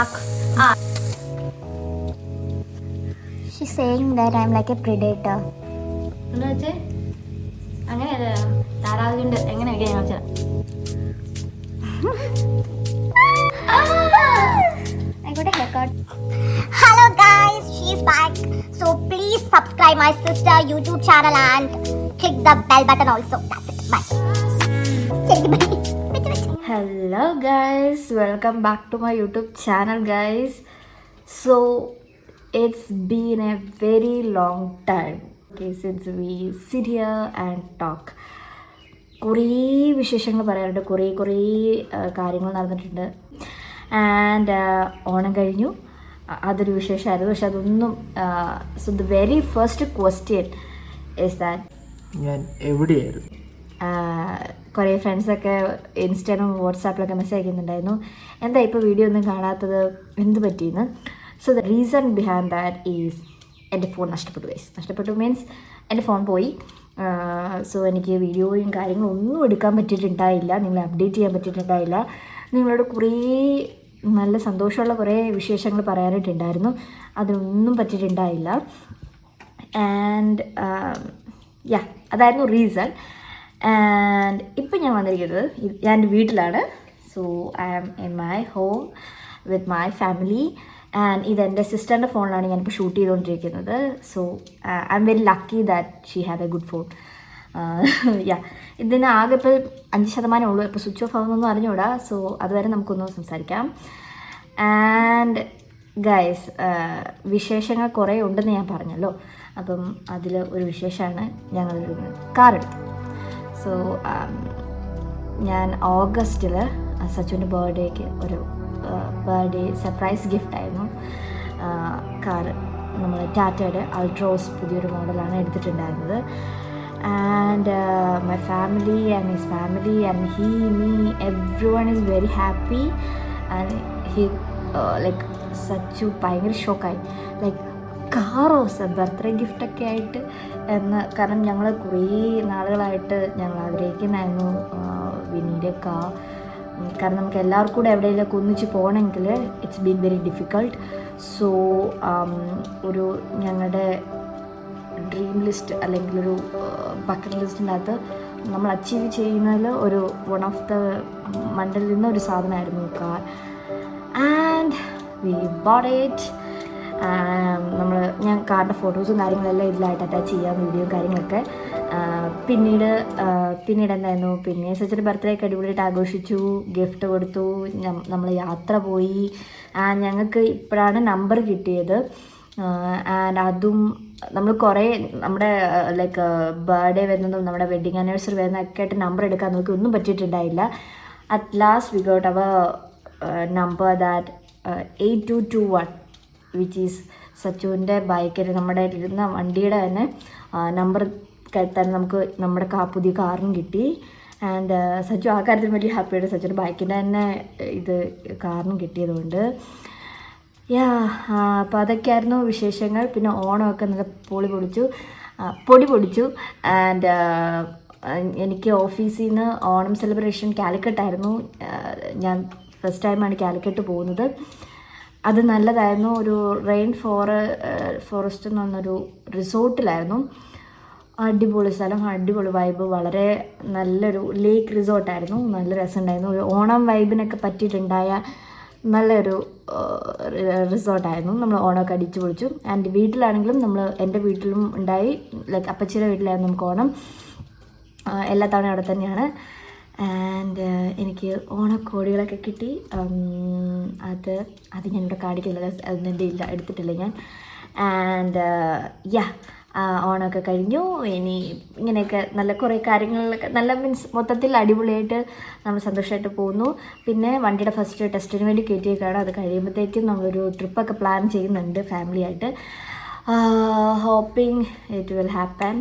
Mark. She's saying that I'm like a predator. എന്ന് വെച്ചേ അങ്ങനെയല്ല, താറാവിൻ്റെ എങ്ങനെയൊക്കെ ഞാൻ വെച്ചാൽ I got a haircut. Hello guys, she's back. So please subscribe my sister YouTube channel and click the bell button also. That's it. Bye. Hello guys, welcome back to my YouTube channel guys. So it's been a very long time since we sit here and talk. കുറേ വിശേഷങ്ങൾ പറയാറുണ്ട്, കുറേ കാര്യങ്ങൾ നടന്നിട്ടുണ്ട്. And Onam കഴിഞ്ഞു, അതൊരു വിശേഷമായിരുന്നു. പക്ഷെ അതൊന്നും so the very first question is that ഞാൻ എവിടെയായിരുന്നു? കുറേ ഫ്രണ്ട്സൊക്കെ ഇൻസ്റ്റാഗ്രാം വാട്സാപ്പിലൊക്കെ മെസ്സേജ് അയക്കുന്നുണ്ടായിരുന്നു, എന്താ ഇപ്പോൾ വീഡിയോ ഒന്നും കാണാത്തത്, എന്ത് പറ്റിയെന്ന്. So the reason behind that is എൻ്റെ ഫോൺ നഷ്ടപ്പെട്ടു മീൻസ് എൻ്റെ ഫോൺ പോയി. സോ എനിക്ക് വീഡിയോയും കാര്യങ്ങളും ഒന്നും എടുക്കാൻ പറ്റിയിട്ടുണ്ടായില്ല, നിങ്ങളെ അപ്ഡേറ്റ് ചെയ്യാൻ പറ്റിയിട്ടുണ്ടായില്ല. നിങ്ങളോട് കുറേ നല്ല സന്തോഷമുള്ള കുറേ വിശേഷങ്ങൾ പറയാനായിട്ടുണ്ടായിരുന്നു, അതിനൊന്നും പറ്റിയിട്ടുണ്ടായില്ല. ആൻഡ് അതായിരുന്നു റീസൺ. ആൻഡ് ഇപ്പം ഞാൻ വന്നിരിക്കുന്നത് ഞാൻ എൻ്റെ വീട്ടിലാണ്. So I am in my home with my family. And ഇതെൻ്റെ സിസ്റ്ററിൻ്റെ ഫോണിലാണ് ഞാനിപ്പോൾ ഷൂട്ട് ചെയ്തുകൊണ്ടിരിക്കുന്നത്. So I am very lucky that she have a good phone. ഇതിന് ആകെ ഇപ്പോൾ 5% ഉള്ളൂ, ഇപ്പോൾ സ്വിച്ച് ഓഫ് ആവുന്നൊന്നും അറിഞ്ഞൂടാ. സോ അതുവരെ നമുക്കൊന്ന് സംസാരിക്കാം. ആൻഡ് ഗൈസ്, വിശേഷങ്ങൾ കുറേ ഉണ്ടെന്ന് ഞാൻ പറഞ്ഞല്ലോ. അപ്പം അതിൽ ഒരു വിശേഷമാണ് ഞങ്ങളൊരു കാറെടുത്തു. സോ ഞാൻ ഓഗസ്റ്റിൽ സച്ചുവിൻ്റെ ബർത്ത്ഡേക്ക് ഒരു ബർത്ത്ഡേ സർപ്രൈസ് ഗിഫ്റ്റായിരുന്നു കാറ്. നമ്മൾ ടാറ്റയുടെ അൾട്രോസ് പുതിയൊരു മോഡലാണ് എടുത്തിട്ടുണ്ടായിരുന്നത്. And my family and his family and he, me, everyone is very happy. And he like Sachu ഭയങ്കര ഷോക്കായി, ലൈക്ക് കാറോ ബർത്ത്ഡേ ഗിഫ്റ്റൊക്കെ ആയിട്ട് എന്ന്. കാരണം ഞങ്ങൾ കുറേ നാളുകളായിട്ട് ഞങ്ങൾ ആഗ്രഹിക്കുന്നതായിരുന്നു വി നീഡ് എ കാർ. കാരണം നമുക്ക് എല്ലാവർക്കും കൂടെ എവിടെയെങ്കിലുമൊക്കെ ഒന്നിച്ച് പോകണമെങ്കിൽ it's been very difficult. So ഒരു ഞങ്ങളുടെ ഡ്രീം ലിസ്റ്റ് അല്ലെങ്കിൽ ഒരു ബക്കറ്റ് ലിസ്റ്റിൻ്റെ അകത്ത് നമ്മൾ അച്ചീവ് ചെയ്യുന്നതിൽ ഒരു വൺ ഓഫ് ദ മണ്ടിൽ നിന്ന് ഒരു സാധനമായിരുന്നു car. And we boat it. ഞാൻ കാറിൻ്റെ ഫോട്ടോസും കാര്യങ്ങളെല്ലാം ഇതിലായിട്ട് അറ്റാച്ച് ചെയ്യാം, വീഡിയോയും കാര്യങ്ങളൊക്കെ. പിന്നീട് എന്തായിരുന്നു, പിന്നെ സച്ചിൻ്റെ ബർത്ത്ഡേ ഒക്കെ അടിപൊളിയായിട്ട് ആഘോഷിച്ചു, ഗിഫ്റ്റ് കൊടുത്തു, നമ്മൾ യാത്ര പോയി. ഞങ്ങൾക്ക് ഇപ്പോഴാണ് നമ്പർ കിട്ടിയത്. ആൻഡ് അതും നമ്മൾ കുറേ നമ്മുടെ ലൈക്ക് ബർത്ത്ഡേ വരുന്നതും നമ്മുടെ വെഡ്ഡിങ് ആനിവേഴ്സറി വരുന്നതൊക്കെ ആയിട്ട് നമ്പർ എടുക്കാൻ നോക്കി, ഒന്നും പറ്റിയിട്ടുണ്ടായില്ല. At last we got our number that 8221 which is സച്ചുവിൻ്റെ ബൈക്കിൽ നമ്മുടെ ഇരുന്ന വണ്ടിയുടെ തന്നെ നമ്പർ തന്നെ നമുക്ക് നമ്മുടെ പുതിയ കാറിനും കിട്ടി. ആൻഡ് സച്ചു ആ കാര്യത്തിൽ വലിയ ഹാപ്പിയാണ്, സച്ചുവിൻ്റെ ബൈക്കിൻ്റെ തന്നെ ഇത് കാറിനും കിട്ടിയതുകൊണ്ട്. അപ്പോൾ അതൊക്കെയായിരുന്നു വിശേഷങ്ങൾ. പിന്നെ ഓണമൊക്കെ നല്ല പൊടി പൊടിച്ചു. ആൻഡ് എനിക്ക് ഓഫീസിൽ നിന്ന് ഓണം സെലിബ്രേഷൻ കാലിക്കട്ടായിരുന്നു. ഞാൻ ഫസ്റ്റ് ടൈമാണ് കാലിക്കട്ട് പോകുന്നത്. അത് നല്ലതായിരുന്നു. ഒരു റെയിൻ ഫോറസ്റ്റ് എന്ന് പറഞ്ഞൊരു റിസോർട്ടിലായിരുന്നു. അടിപൊളി സ്ഥലം, അടിപൊളി വൈബ്, വളരെ നല്ലൊരു ലേക്ക് റിസോർട്ടായിരുന്നു. നല്ല രസമുണ്ടായിരുന്നു. ഒരു ഓണം വൈബിനൊക്കെ പറ്റിയിട്ടുണ്ടായ നല്ലൊരു റിസോർട്ടായിരുന്നു. നമ്മൾ ഓണമൊക്കെ അടിച്ചു പൊളിച്ചു. ആൻഡ് വീട്ടിലാണെങ്കിലും എൻ്റെ വീട്ടിലും ഉണ്ടായി, ലൈക്ക് അപ്പച്ചിയുടെ വീട്ടിലായിരുന്നു നമുക്ക് ഓണം. എല്ലാ തവണ അവിടെ തന്നെയാണ്. ആൻഡ് എനിക്ക് ഓണക്കോടികളൊക്കെ കിട്ടി. അത് ഞാനിവിടെ കാണിക്കുന്നില്ല, അതൊന്നും എൻ്റെ എടുത്തിട്ടില്ല ഞാൻ. ആൻഡ് ഓണമൊക്കെ കഴിഞ്ഞു. ഇനി ഇങ്ങനെയൊക്കെ നല്ല കുറേ കാര്യങ്ങളിലൊക്കെ നല്ല മീൻസ് മൊത്തത്തിൽ അടിപൊളിയായിട്ട് നമ്മൾ സന്തോഷമായിട്ട് പോകുന്നു. പിന്നെ വണ്ടിയുടെ ഫസ്റ്റ് ടെസ്റ്റിന് വേണ്ടി കയറ്റിയേക്കാണ്. അത് കഴിയുമ്പോഴത്തേക്കും നമ്മളൊരു ട്രിപ്പൊക്കെ പ്ലാൻ ചെയ്യുന്നുണ്ട് ഫാമിലിയായിട്ട്. Hoping it will happen.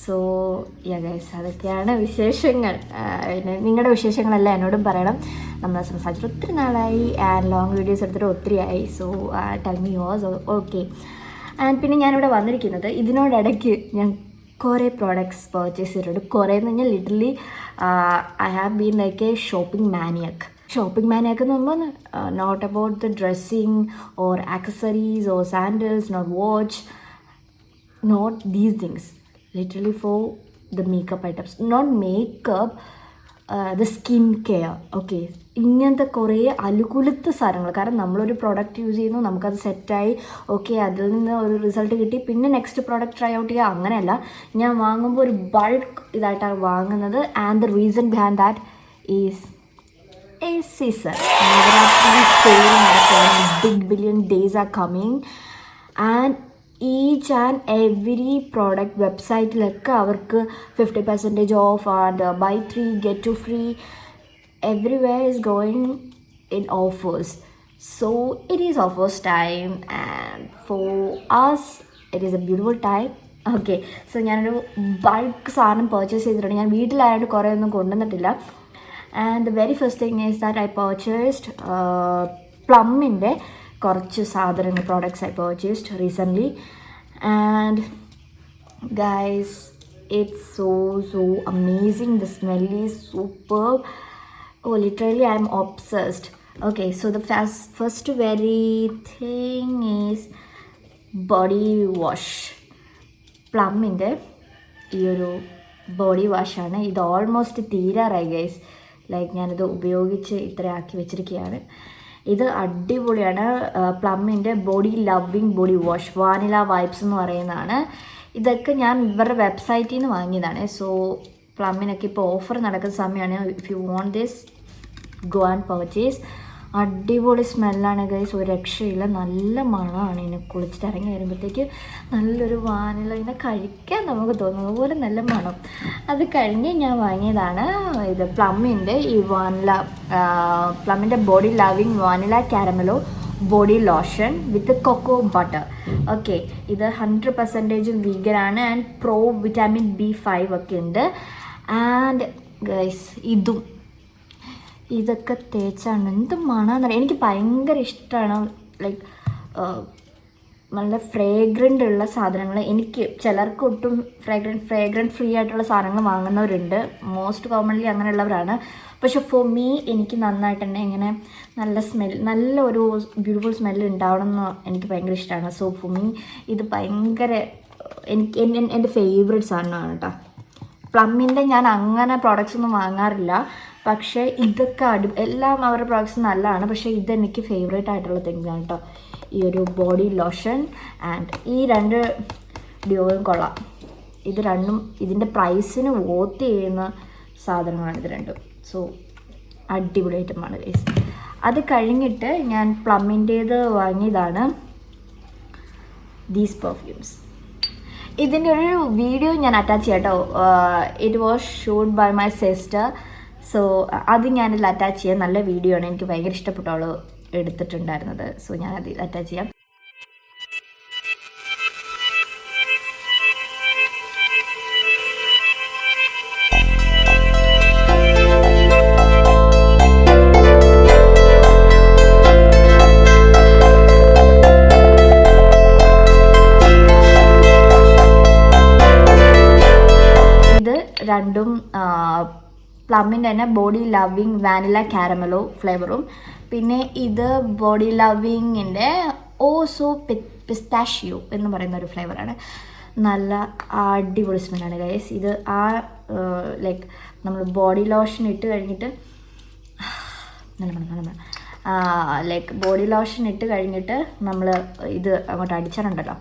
So guys, അതൊക്കെയാണ് വിശേഷങ്ങൾ. പിന്നെ നിങ്ങളുടെ വിശേഷങ്ങളെല്ലാം എന്നോടും പറയണം. നമ്മൾ സംസാരിച്ചിട്ട് ഒത്തിരി നാളായി ആൻഡ് ലോങ് വീഡിയോസ് എടുത്തിട്ട് ഒത്തിരിയായി. So tell me yours. Okay. And പിന്നെ ഞാനിവിടെ വന്നിരിക്കുന്നത് ഇതിനോടിടയ്ക്ക് ഞാൻ കുറേ പ്രോഡക്ട്സ് പർച്ചേസ് ചെയ്തിട്ടുണ്ട്. കുറേ എന്ന് പറഞ്ഞാൽ literally I have been like a shopping മാനിയക്ക്. ഷോപ്പിംഗ് മാനൊക്കെ നമ്മൾ not about the dressing or accessories or sandals not watch, not these things, literally for the makeup items, not makeup, the skin care. Okay, ഇങ്ങനത്തെ കുറേ അലുകുലുത്ത സാധനങ്ങൾ. കാരണം നമ്മളൊരു product use ചെയ്യുന്നു, നമുക്കത് സെറ്റായി, ഓക്കെ, അതിൽ നിന്ന് ഒരു റിസൾട്ട് കിട്ടി, പിന്നെ നെക്സ്റ്റ് പ്രോഡക്റ്റ് ട്രൈ ഔട്ട് ചെയ്യുക, അങ്ങനെയല്ല. ഞാൻ വാങ്ങുമ്പോൾ ഒരു ബൾക്ക് ഇതായിട്ടാണ് വാങ്ങുന്നത്. And the reason behind that is a season. Navaratri sale നടക്കുകയാണ്. Big billion days are coming and each and every product വെബ്സൈറ്റിലൊക്കെ അവർക്ക് 50% off and buy 3 get 2 free. Everywhere is going in offers. So it is offers time and for us it is a beautiful time. Okay, so ഞാനൊരു bulk സാധനം purchase ചെയ്തിട്ടുണ്ട്. ഞാൻ വീട്ടിലായതുകൊണ്ട് കുറേ ഒന്നും കൊണ്ടുവന്നിട്ടില്ല. And the very first thing is that I purchased Plumന്റെ കുറച്ച് സാധനങ്ങൾ, products I purchased recently. And guys, it's so amazing. The smell is superb. Oh, literally I'm obsessed. Okay, so the first very thing is body wash. Plumന്റെ ഈ ഒരു body വാഷാണ്. ഇത് almost തീരാറായി guys. Like ഞാനിത് ഉപയോഗിച്ച് ഇത്രയാക്കി വെച്ചിരിക്കുകയാണ്. ഇത് അടിപൊളിയാണ്. പ്ലമ്മിൻ്റെ body loving body wash, vanilla vibes എന്ന് പറയുന്നതാണ്. ഇതൊക്കെ ഞാൻ ഇവരുടെ വെബ്സൈറ്റിൽ നിന്ന് വാങ്ങിയതാണ്. സോ പ്ലമ്മിനൊക്കെ ഇപ്പോൾ ഓഫർ നടക്കുന്ന സമയമാണ്. If you want this go and purchase. അടിപൊളി സ്മെല്ലാണ് ഗൈസ്, ഒരു രക്ഷയില്ല. നല്ല മണമാണ്. ഇതിനെ കുളിച്ചിട്ട് ഇറങ്ങി വരുമ്പോഴത്തേക്ക് നല്ലൊരു വാനില ഇതിനെ കഴിക്കാൻ നമുക്ക് തോന്നുന്നത് അതുപോലെ നല്ല മണം. അത് കഴിഞ്ഞ് ഞാൻ വാങ്ങിയതാണ് ഇത് പ്ലമ്മിൻ്റെ ഈ പ്ലമ്മിൻ്റെ ബോഡി ലവിങ് വാനില കാരമലോ body lotion with cocoa butter. Okay, ഇത് 100% വീഗനാണ് ആൻഡ് പ്രോ വിറ്റാമിൻ B5 ഒക്കെ ഉണ്ട്. ആൻഡ് ഗൈസ് ഇതൊക്കെ തേച്ചാണ് എന്ത് മണമെന്നറിയാം. എനിക്ക് ഭയങ്കര ഇഷ്ടമാണ്. ലൈക്ക് നല്ല ഫ്രേഗ്രൻ്റ് ഉള്ള സാധനങ്ങൾ. എനിക്ക് ചിലർക്ക് ഒട്ടും ഫ്രേഗ്രൻറ്റ് ഫ്രീ ആയിട്ടുള്ള സാധനങ്ങൾ വാങ്ങുന്നവരുണ്ട്. Most commonly അങ്ങനെയുള്ളവരാണ്. പക്ഷെ ഫോർ മീ എനിക്ക് നന്നായിട്ട് തന്നെ ഇങ്ങനെ നല്ല സ്മെൽ, നല്ല ഒരു ബ്യൂട്ടിഫുൾ സ്മെല്ല് ഉണ്ടാവണം എന്ന് എനിക്ക് ഭയങ്കര ഇഷ്ടമാണ്. സോ ഫോർ മീ ഇത് ഭയങ്കര എൻ്റെ ഫേവറേറ്റ് സാധനമാണ് കേട്ടോ. പ്ലമ്മിൻ്റെ ഞാൻ അങ്ങനെ പ്രോഡക്റ്റ്സ് ഒന്നും വാങ്ങാറില്ല. പക്ഷേ ഇതൊക്കെ എല്ലാം അവരുടെ പ്രോഡക്റ്റ്സ് നല്ലതാണ്. പക്ഷേ ഇതെനിക്ക് ഫേവറേറ്റ് ആയിട്ടുള്ള തിങ്സാണ് കേട്ടോ. ഈ ഒരു ബോഡി ലോഷൻ ആൻഡ് ഈ 2 ഡിയോയും കൊള്ളാം. ഇത് രണ്ടും ഇതിൻ്റെ പ്രൈസിന് വോത്ത് ചെയ്യുന്ന സാധനങ്ങളാണ് ഇത് രണ്ടും. സോ അടിപൊളി ഐറ്റമാണ് ഗൈസ്. അത് കഴിഞ്ഞിട്ട് ഞാൻ പ്ലമ്മിൻ്റേത് വാങ്ങിയതാണ് ദീസ് പെർഫ്യൂംസ്. ഇതിൻ്റെ ഒരു വീഡിയോ ഞാൻ അറ്റാച്ച് ചെയ്യാം കേട്ടോ. It was shoot by my sister. So അത് ഞാനിതിൽ അറ്റാച്ച് ചെയ്യാം. നല്ല വീഡിയോ ആണ്, എനിക്ക് ഭയങ്കര ഇഷ്ടപ്പെട്ടു അവൾ എടുത്തിട്ടുണ്ടായിരുന്നത്. സോ ഞാനത് അറ്റാച്ച് ചെയ്യാം. രണ്ടും പ്ലമ്മിൻ്റെ തന്നെ ബോഡി ലവിങ് വാനില കാരമലോ ഫ്ലേവറും, പിന്നെ ഇത് ബോഡി ലവിങ്ങിൻ്റെ ഓസോ പിസ്താഷ്യോ എന്ന് പറയുന്ന ഒരു ഫ്ലേവറാണ്. നല്ല അടിപൊളി സ്മെല്ലാണ് ഗൈസ്. ഇത് ലൈക്ക് നമ്മൾ ബോഡി ലോഷൻ ഇട്ട് കഴിഞ്ഞിട്ട് ലൈക്ക് ബോഡി ലോഷൻ ഇട്ട് കഴിഞ്ഞിട്ട് നമ്മൾ ഇത് അങ്ങോട്ട് അടിച്ചിട്ടുണ്ടല്ലോ,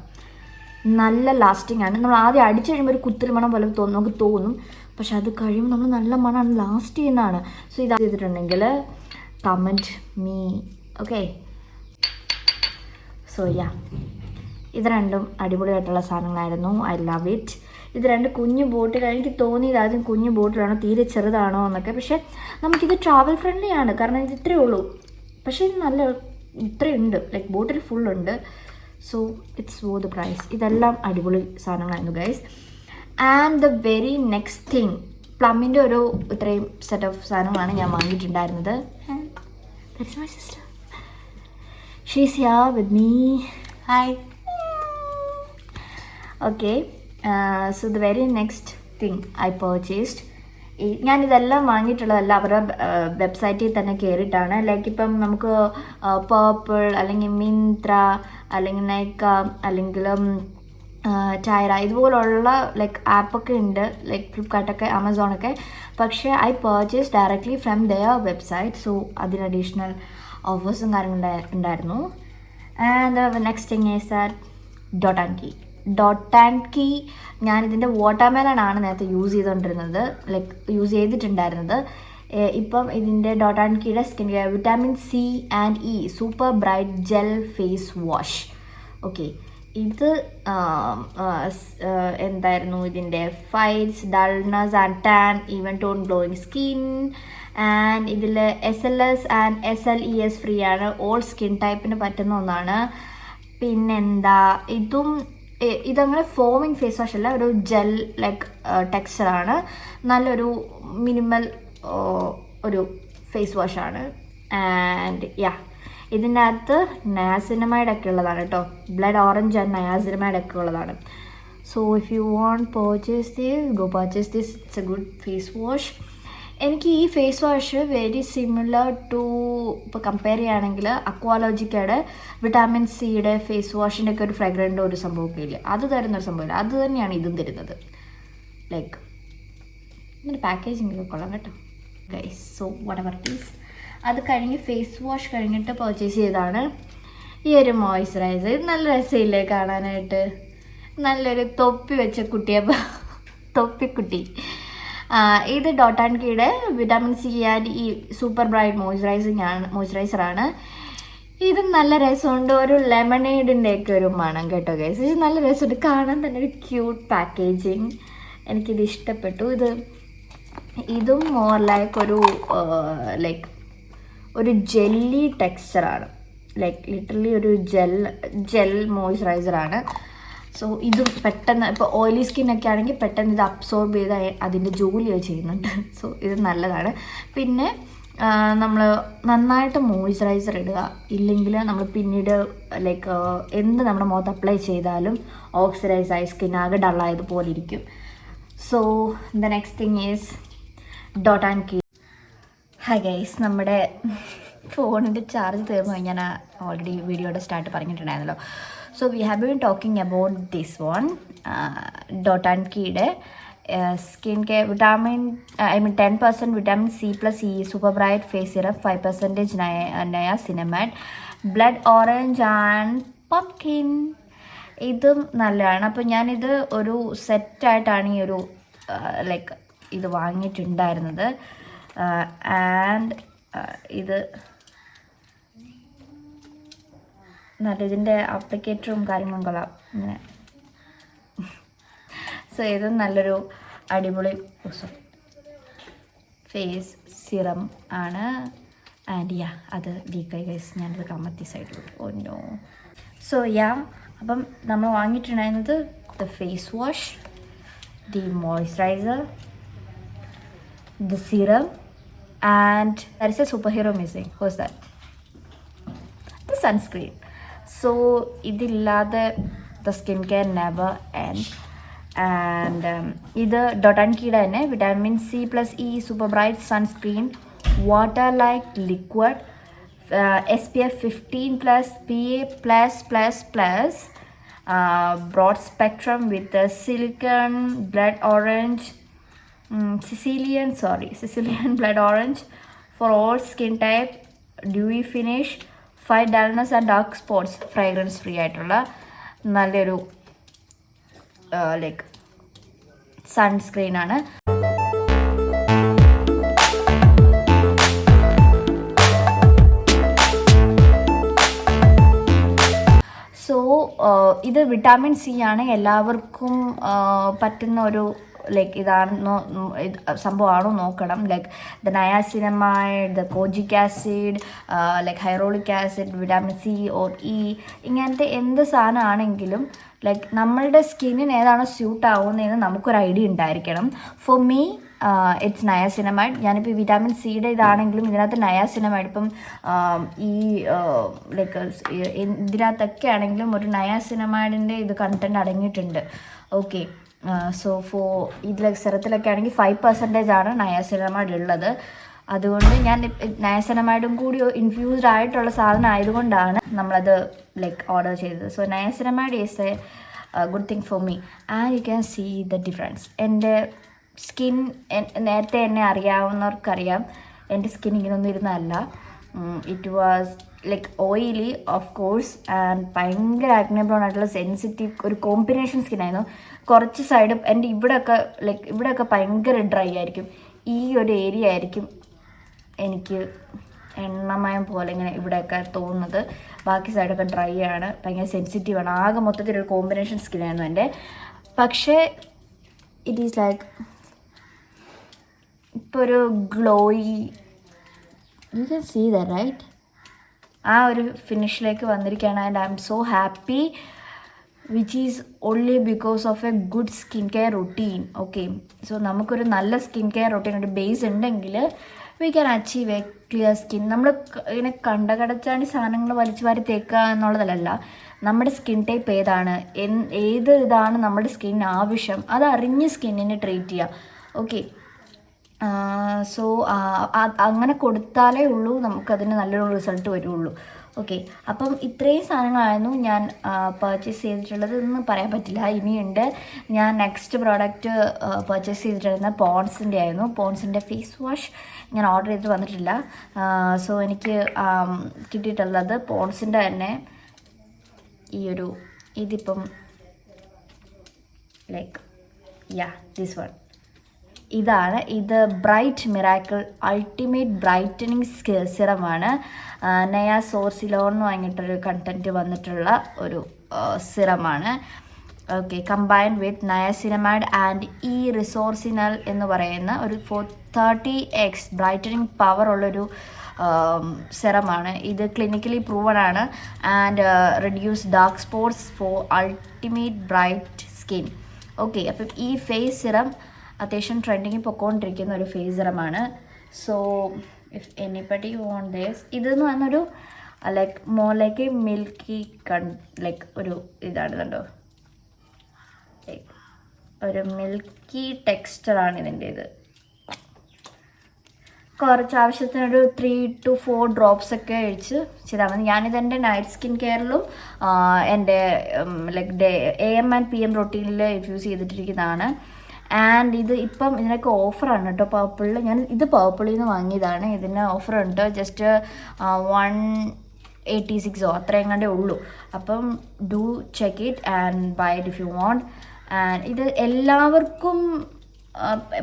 നല്ല ലാസ്റ്റിംഗ് ആണ്. നമ്മൾ ആദ്യം അടിച്ചു കഴിയുമ്പോൾ ഒരു കുത്തിരി മണം പോലെ നമുക്ക് തോന്നും. പക്ഷെ അത് കഴിയുമ്പോൾ നമ്മൾ നല്ല മണമാണ്, ലാസ്റ്റ് ചെയ്യുന്നതാണ്. സോ ഇത് ചെയ്തിട്ടുണ്ടെങ്കിൽ comment me. Okay, so yeah, ഇത് രണ്ടും അടിപൊളിയായിട്ടുള്ള സാധനങ്ങളായിരുന്നു. I love it. ഇത് 2 കുഞ്ഞു ബോട്ടിൽ. എനിക്ക് തോന്നിയത് ആദ്യം കുഞ്ഞു ബോട്ടിലാണോ തീരെ ചെറുതാണോ എന്നൊക്കെ. പക്ഷേ നമുക്കിത് ട്രാവൽ ഫ്രണ്ട്ലി ആണ്, കാരണം ഇത് ഇത്രയേ ഉള്ളൂ. പക്ഷേ ഇത് നല്ല ഇത്രയുണ്ട്, ലൈക്ക് ബോട്ടിൽ ഫുള്ളുണ്ട്. സോ ഇറ്റ്സ് വോ ദ പ്രൈസ്. ഇതെല്ലാം അടിപൊളി സാധനങ്ങളായിരുന്നു guys. And the very next thing, പ്ലമ്മിൻ്റെ ഒരു ഇത്രയും സെറ്റ് ഓഫ് സാധനങ്ങളാണ് ഞാൻ വാങ്ങിയിട്ടുണ്ടായിരുന്നത്. That's my sister. She's here with me. Hi. Okay, so the very next thing I purchased ഞാനിതെല്ലാം വാങ്ങിയിട്ടുള്ളതല്ല അവരുടെ വെബ്സൈറ്റിൽ തന്നെ കയറിയിട്ടാണ്. ലൈക്ക് ഇപ്പം നമുക്ക് പേർപ്പിൾ അല്ലെങ്കിൽ മിന്ത്ര അല്ലെങ്കിൽ നൈക്ക അല്ലെങ്കിലും ടൈറ ഇതുപോലുള്ള ലൈക്ക് ആപ്പൊക്കെ ഉണ്ട്, ലൈക്ക് ഫ്ലിപ്കാർട്ടൊക്കെ ആമസോണൊക്കെ. പക്ഷേ I purchase directly from their website. So അതിന് അഡീഷണൽ ഓഫേഴ്സും കാര്യങ്ങളും ഉണ്ടായിരുന്നു. And next thing is that Dot and Key. ഞാനിതിൻ്റെ വാട്ടർമെലനാണ് നേരത്തെ യൂസ് ചെയ്തിട്ടുണ്ടായിരുന്നത്. ഇപ്പം ഇതിൻ്റെ ഡോട്ട് ആൻഡ് കീയുടെ skin care vitamin C and E super bright gel face wash. Okay, ഇത് എന്തായിരുന്നു ഇതിൻ്റെ fights dullness and tan even tone glowing skin. And ഇതിൽ SLS ആൻഡ് SLES ഫ്രീ ആണ്. ഓൾ സ്കിൻ ടൈപ്പിന് പറ്റുന്ന ഒന്നാണ്. പിന്നെന്താ, ഇതങ്ങനെ ഫോമിങ് ഫേസ് വാഷ് അല്ല, ഒരു ജെൽ ലൈക്ക് ടെക്സ്ചറാണ്. നല്ലൊരു മിനിമൽ ഒരു ഫേസ് വാഷാണ്. ആൻഡ് ഇതിൻ്റെ അകത്ത് നയാസിനമൈഡ് ഒക്കെ ഉള്ളതാണ് കേട്ടോ. ബ്ലഡ് ഓറഞ്ച് ആൻഡ് നയാസിനമൈഡ് ഒക്കെ ഉള്ളതാണ്. So if you want purchase this, go purchase this. It's a good face wash. എനിക്ക് ഈ face wash very similar to, ഇപ്പോൾ കമ്പയർ ചെയ്യുകയാണെങ്കിൽ അക്വാലോജിക്കയുടെ വിറ്റാമിൻ സിയുടെ ഫേസ് വാഷിൻ്റെ ഒക്കെ ഒരു ഫ്രാഗ്രൻ്റ് ഒരു സംഭവമൊക്കെ ഇല്ല, അത് തരുന്നൊരു സംഭവമില്ല. അത് തന്നെയാണ് ഇതും തരുന്നത്. ലൈക്ക് ഇതിൻ്റെ പാക്കേജിങ്ങൊക്കെ കൊള്ളാം കേട്ടോ guys. So whatever it is. അത് കഴിഞ്ഞ് ഫേസ് വാഷ് കഴിഞ്ഞിട്ട് പർച്ചേസ് ചെയ്തതാണ് ഈ ഒരു മോയ്സ്ചറൈസർ. ഇത് നല്ല രസമില്ലേ കാണാനായിട്ട്? നല്ലൊരു തൊപ്പി വെച്ച തൊപ്പിക്കുട്ടി. ഇത് ഡോട്ട് ആൻഡ് കീയുടെ വിറ്റാമിൻ സി ആൻഡ് ഈ സൂപ്പർ ബ്രൈറ്റ് മോയ്സ്ചറൈസറാണ്. ഇത് നല്ല രസമുണ്ട്. ഒരു ലെമണേഡിൻ്റെ ഒക്കെ ഒരു മണം കേട്ടോ ഗൈസ്. ഇത് നല്ല രസമുണ്ട് കാണാൻ തന്നെ, ഒരു ക്യൂട്ട് പാക്കേജിങ്. എനിക്കിത് ഇഷ്ടപ്പെട്ടു. ഇതും മോർ ലൈക്ക് ഒരു ജെല്ലി ടെക്സ്ചറാണ്. ലൈക്ക് ലിറ്ററലി ഒരു ജെൽ മോയ്സ്ചറൈസറാണ്. സോ ഇതും പെട്ടെന്ന്, ഇപ്പോൾ ഓയിലി സ്കിന്നൊക്കെ ആണെങ്കിൽ പെട്ടെന്ന് ഇത് അബ്സോർബ് ചെയ്ത് അതിൻ്റെ ജോലി ചെയ്യുന്നുണ്ട്. സോ ഇത് നല്ലതാണ്. പിന്നെ നമ്മൾ നന്നായിട്ട് മോയ്സ്ചറൈസർ ഇടുക, ഇല്ലെങ്കിൽ നമ്മൾ പിന്നീട് ലൈക്ക് എന്ത് നമ്മുടെ മുഖത്ത് അപ്ലൈ ചെയ്താലും ഓക്സിഡൈസ് ആയി സ്കിൻ ആകെ ഡള്ളായതുപോലെ ഇരിക്കും. So the next thing is Dot and Key. Hi guys, നമ്മുടെ ഫോണിൻ്റെ ചാർജ് തീർന്നു ഞാൻ ഓൾറെഡി വീഡിയോയുടെ സ്റ്റാർട്ട് പറഞ്ഞിട്ടുണ്ടായിരുന്നല്ലോ. So we have been talking about this one, Dot and കീയുടെ skin care vitamin 10% vitamin C plus E super bright face serum, 5% niacinamide, blood orange and pumpkin. ഇതും നല്ലതാണ്. അപ്പോൾ ഞാനിത് ഒരു സെറ്റായിട്ടാണ് ഈ ഒരു ലൈക്ക് ഇത് വാങ്ങിയിട്ടുണ്ടായിരുന്നത്. ആൻഡ് ഇത് നല്ല ഇതിൻ്റെ ആപ്ലിക്കേറ്ററും കാര്യങ്ങളും കൊള്ളാം ഇങ്ങനെ. സോ ഇത് നല്ലൊരു അടിപൊളി ഫേസ് സിറം ആണ്. ആൻഡ് അത് ലീക്കായി ഗൈസ്, ഞാനത് കമത്തി സൈഡിലോട്ട് ഓന്നോ. സോ അപ്പം നമ്മൾ വാങ്ങിയിട്ടുണ്ടായിരുന്നത് the face wash, the moisturiser, the serum, and there is a superhero missing. Who's that? The sunscreen. So idillade the skincare never end. And ഇത് ഡോട്ട് ആൻഡ് കീയുടെ തന്നെ vitamin C plus E super bright sunscreen, water like liquid, SPF 15+, PA+++, broad spectrum with silicon, blood orange, Sicilian blood orange for all skin type, dewy finish, fight dullness and dark spots, fragrance free ആയിട്ടുള്ള നല്ലൊരു like sunscreen ആണ്. So ഇത് vitamin C ആണ്, എല്ലാവർക്കും പറ്റുന്ന ഒരു like ഇതാണെന്നോ സംഭവമാണോ നോക്കണം. Like the niacinamide, the kojic acid, like hyaluronic acid, vitamin C or E, ഇങ്ങനത്തെ എന്ത് സാധനമാണെങ്കിലും ലൈക്ക് നമ്മളുടെ സ്കിന്നിന് ഏതാണോ സ്യൂട്ട് ആവുന്നതെന്ന് നമുക്കൊരു ഐഡിയ ഉണ്ടായിരിക്കണം. For me it's niacinamide. ഞാനിപ്പോൾ വിറ്റാമിൻ സിയുടെ ഇതാണെങ്കിലും ഇതിനകത്ത് നയാസിനമൈഡ്, ഇപ്പം ഈ ലൈക്ക് ഇതിനകത്തൊക്കെ ആണെങ്കിലും ഒരു നയാസിനമൈഡിൻ്റെ ഇത് കണ്ടൻറ്റ് അടങ്ങിയിട്ടുണ്ട്. ഓക്കെ, സോ ഇതിൽ സിറത്തിലൊക്കെ ആണെങ്കിൽ 5% ആണ് നയാസിനമൈഡ് ഉള്ളത്. അതുകൊണ്ട് ഞാൻ നയാസിനമൈഡും കൂടി ഇൻഫ്യൂസ്ഡ് ആയിട്ടുള്ള സാധനം ആയതുകൊണ്ടാണ് നമ്മളത് ലൈക്ക് ഓർഡർ ചെയ്തത്. So niacinamide is a good thing for me and you can see the difference. എൻ്റെ സ്കിൻ നേരത്തെ എന്നെ അറിയാവുന്നവർക്കറിയാം എൻ്റെ സ്കിൻ ഇങ്ങനെയൊന്നും ഇരുന്നതല്ല. It was like oily of course and ഭയങ്കര ആക്നെ പ്രോൺ ആയിട്ടുള്ള സെൻസിറ്റീവ് ഒരു കോമ്പിനേഷൻ സ്കിന്നായിരുന്നു. കുറച്ച് സൈഡ് എൻ്റെ ഇവിടെയൊക്കെ ഭയങ്കര ഡ്രൈ ആയിരിക്കും. ഈ ഒരു ഏരിയ ആയിരിക്കും എനിക്ക് എണ്ണമയം പോലെ ഇങ്ങനെ ഇവിടെയൊക്കെ തോന്നുന്നത്. ബാക്കി സൈഡൊക്കെ ഡ്രൈ ആണ്, ഭയങ്കര സെൻസിറ്റീവാണ്. ആകെ മൊത്തത്തിലൊരു കോമ്പിനേഷൻ സ്കിന്നായിരുന്നു എൻ്റെ. പക്ഷേ ഇറ്റ് ഈസ് ലൈക്ക് ഇപ്പോൾ ഒരു glowy, you can see the right, ആ ഒരു ഫിനിഷിലേക്ക് വന്നിരിക്കുകയാണ്. And I M so happy which is only because of a good skin care routine. Okay, so നമുക്കൊരു നല്ല സ്കിൻ കെയർ റൊട്ടീൻ ഒരു ബേസ് ഉണ്ടെങ്കിൽ we can achieve a clear skin. നമ്മൾ ഇങ്ങനെ കടച്ചാണ്ടി സാധനങ്ങൾ വലിച്ചു വാരി തേക്കുക എന്നുള്ളതല്ല. നമ്മുടെ സ്കിൻ ടൈപ്പ് ഏതാണ്, ഏത് ഇതാണ് നമ്മുടെ സ്കിന്നിന് ആവശ്യം, അത് അറിഞ്ഞ് സ്കിന്നിനെ ട്രീറ്റ് ചെയ്യുക. ഓക്കെ, സോ അങ്ങനെ കൊടുത്താലേ ഉള്ളൂ നമുക്കതിന് നല്ലൊരു റിസൾട്ട് വരുള്ളൂ. ഓക്കെ, അപ്പം ഇത്രയും സാധനങ്ങളായിരുന്നു ഞാൻ പർച്ചേസ് ചെയ്തിട്ടുള്ളത്. എന്ന് പറയാൻ പറ്റില്ല, ഇനിയുണ്ട്. ഞാൻ നെക്സ്റ്റ് പ്രോഡക്റ്റ് പർച്ചേസ് ചെയ്തിട്ടുണ്ടായിരുന്ന പോൺസിൻ്റെ ആയിരുന്നു. പോൺസിൻ്റെ ഫേസ് വാഷ് ഞാൻ ഓർഡർ ചെയ്തിട്ട് വന്നിട്ടില്ല. സോ എനിക്ക് കിട്ടിയിട്ടുള്ളത് പോൺസിൻ്റെ തന്നെ ഇതിപ്പം ലൈക്ക് ദിസ് വൺ ഇതാണ്. ഇത് ബ്രൈറ്റ് മിറാക്കിൾ അൾട്ടിമേറ്റ് ബ്രൈറ്റനിങ് സിറമാണ്. നയാ സോർസിലോൺ എന്ന് പറഞ്ഞിട്ടൊരു കണ്ടൻറ്റ് വന്നിട്ടുള്ള ഒരു സിറമാണ്. Okay, combined with niacinamide and resorcinol എന്ന് പറയുന്ന ഒരു 30x ബ്രൈറ്റനിങ് പവർ ഉള്ളൊരു സിറമാണ്. ഇത് ക്ലിനിക്കലി പ്രൂവൺ ആണ് and reduce dark spots for ultimate bright skin. Okay, അപ്പം ഈ ഫേസ് സിറം അത്യാവശ്യം ട്രെൻഡിങ്ങിൽ പൊയ്ക്കൊണ്ടിരിക്കുന്ന ഒരു ഫേസ് സിറമാണ്. So if anybody want this, ഇതെന്ന് പറഞ്ഞൊരു ലൈക്ക് മോലേക്ക് മിൽക്കി ലൈക്ക് ഒരു ഇതാണ് കണ്ടോ, ലൈക്ക് ഒരു മിൽക്കി ടെക്സ്ചറാണ് ഇതിൻ്റെ. ഇത് കുറച്ച് ആവശ്യത്തിനൊരു 3 to 4 ഡ്രോപ്സ് ഒക്കെ ഒഴിച്ച് ചെയ്താൽ മതി. ഞാനിതെൻ്റെ നൈറ്റ് സ്കിൻ കെയറിലും എൻ്റെ ലൈക്ക് AM and PM റൊട്ടീനിൽ യൂസ് ചെയ്തിട്ടിരിക്കുന്നതാണ്. ആൻഡ് ഇത് ഇപ്പം ഇതിനൊക്കെ ഓഫറാണ് കേട്ടോ. പർപ്പിളിൽ ഞാൻ ഇത് പർപ്പിളിൽ നിന്ന് വാങ്ങിയതാണ്. ഇതിന് ഓഫറുണ്ട്. ജസ്റ്റ് 186 അത്രയും കണ്ടേ ഉള്ളൂ. അപ്പം do check it and buy it if you want. And ഇത് എല്ലാവർക്കും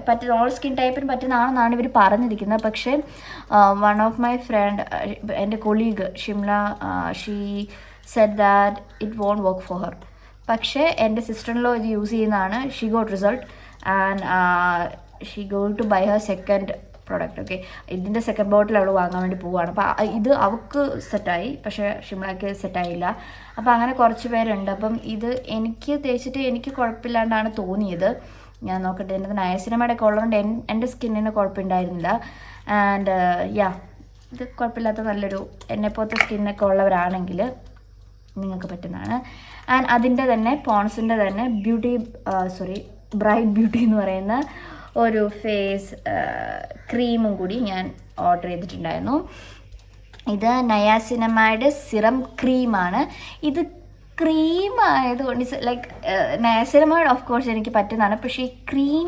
പറ്റുന്ന ഓൾ സ്കിൻ ടൈപ്പിന് പറ്റുന്നതാണെന്നാണ് ഇവർ പറഞ്ഞിരിക്കുന്നത്. പക്ഷേ വൺ ഓഫ് മൈ ഫ്രണ്ട്, എൻ്റെ colleague Shimla, she said that it won't work for her. പക്ഷേ എൻ്റെ സിസ്റ്ററിലോ ഇത് യൂസ് ചെയ്യുന്നതാണ്. She got result and she go to buy her second product. Okay, ഇതിൻ്റെ സെക്കൻഡ് ബോട്ടിൽ അവൾ വാങ്ങാൻ വേണ്ടി പോവുകയാണ്. അപ്പോൾ ഇത് അവൾക്ക് സെറ്റായി, പക്ഷേ ഷിംലയ്ക്ക് സെറ്റായില്ല. അപ്പോൾ അങ്ങനെ കുറച്ച് പേരുണ്ട്. അപ്പം ഇത് എനിക്ക് തേച്ചിട്ട് എനിക്ക് കുഴപ്പമില്ലാണ്ടാണ് തോന്നിയത്. ഞാൻ നോക്കട്ടെ, എൻ്റെ നയാസിനമൈഡൊക്കെ ഉള്ളതുകൊണ്ട് എൻ്റെ സ്കിന്നിന് കുഴപ്പമുണ്ടായിരുന്നില്ല. ആൻഡ് ഇത് കുഴപ്പമില്ലാത്ത നല്ലൊരു എന്നെപ്പോലത്തെ സ്കിന്നൊക്കെ ഉള്ളവരാണെങ്കിൽ നിങ്ങൾക്ക് പറ്റുന്നതാണ്. ആൻഡ് അതിൻ്റെ തന്നെ പോൺസിൻ്റെ തന്നെ ബ്രൈറ്റ് ബ്യൂട്ടി എന്ന് പറയുന്ന ഒരു ഫേസ് ക്രീമും കൂടി ഞാൻ ഓർഡർ ചെയ്തിട്ടുണ്ടായിരുന്നു. ഇത് നയാസിനമൈഡ് സിറം ക്രീമാണ്. ഇത് ക്രീം ആയതുകൊണ്ട് ലൈക്ക് നയാസിനമൈഡ് ഓഫ് കോഴ്സ് എനിക്ക് പറ്റുന്നതാണ്. പക്ഷേ ഈ ക്രീം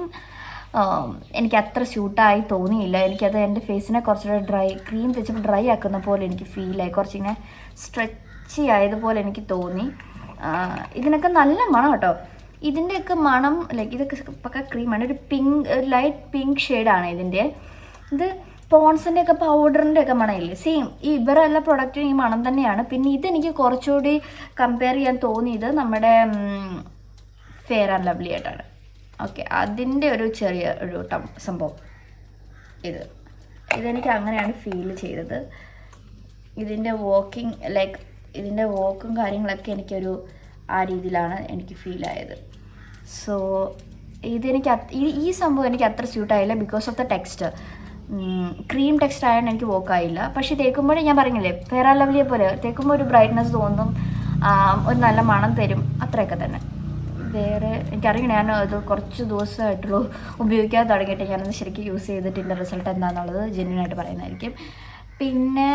എനിക്ക് അത്ര സ്യൂട്ടായി തോന്നിയില്ല. എനിക്കത് എൻ്റെ ഫേസിനെ കുറച്ചുകൂടെ ക്രീം തേച്ചപ്പോൾ ഡ്രൈ ആക്കുന്ന പോലെ എനിക്ക് ഫീലായി. കുറച്ചിങ്ങനെ സ്ട്രെച്ചി ആയതുപോലെ എനിക്ക് തോന്നി. ഇതിനൊക്കെ നല്ല മണം കേട്ടോ. ഇതിൻ്റെയൊക്കെ മണം ലൈക്ക് ഇതൊക്കെ പക്ക ക്രീമാണ്. ഒരു ലൈറ്റ് പിങ്ക് ഷെയ്ഡാണ് ഇതിൻ്റെ. ഇത് പോൺസിൻ്റെ ഒക്കെ പൗഡറിൻ്റെ ഒക്കെ മണമില്ലേ, സെയിം ഈ ഇവരെല്ലാ പ്രൊഡക്റ്റും ഈ മണം തന്നെയാണ്. പിന്നെ ഇതെനിക്ക് കുറച്ചുകൂടി കമ്പയർ ചെയ്യാൻ തോന്നിയത് നമ്മുടെ ഫെയർ ആൻഡ് ലവ്ലി ആയിട്ടാണ്. ഓക്കെ, അതിൻ്റെ ഒരു ചെറിയ ഒരു സംഭവം ഇതെനിക്ക് അങ്ങനെയാണ് ഫീൽ ചെയ്തത്. ഇതിൻ്റെ ഇതിൻ്റെ വോക്കും കാര്യങ്ങളൊക്കെ എനിക്കൊരു ആ രീതിയിലാണ് എനിക്ക് ഫീലായത്. സോ ഇതെനിക്ക് ഈ സംഭവം എനിക്ക് അത്ര സ്യൂട്ടായില്ല because of the texture. Cream texture ആയതുകൊണ്ട് എനിക്ക് വോക്കായില്ല. പക്ഷേ തേക്കുമ്പോഴേ ഞാൻ പറഞ്ഞില്ലേ ഫെയർ ആൻഡ് ലവ്ലിയെ പോലെ തേക്കുമ്പോൾ ഒരു ബ്രൈറ്റ്നസ് തോന്നും, ഒരു നല്ല മണം തരും, അത്രയൊക്കെ തന്നെ. വേറെ എനിക്കറിയണം, ഞാൻ അത് കുറച്ച് ദിവസമായിട്ടുള്ളൂ ഉപയോഗിക്കാൻ തുടങ്ങിയിട്ട്. ഞാനത് ശരിക്കും യൂസ് ചെയ്തിട്ടില്ല. റിസൾട്ട് എന്താണെന്നുള്ളത് ജെന്യൂനായിട്ട് പറയുന്നതായിരിക്കും. പിന്നെ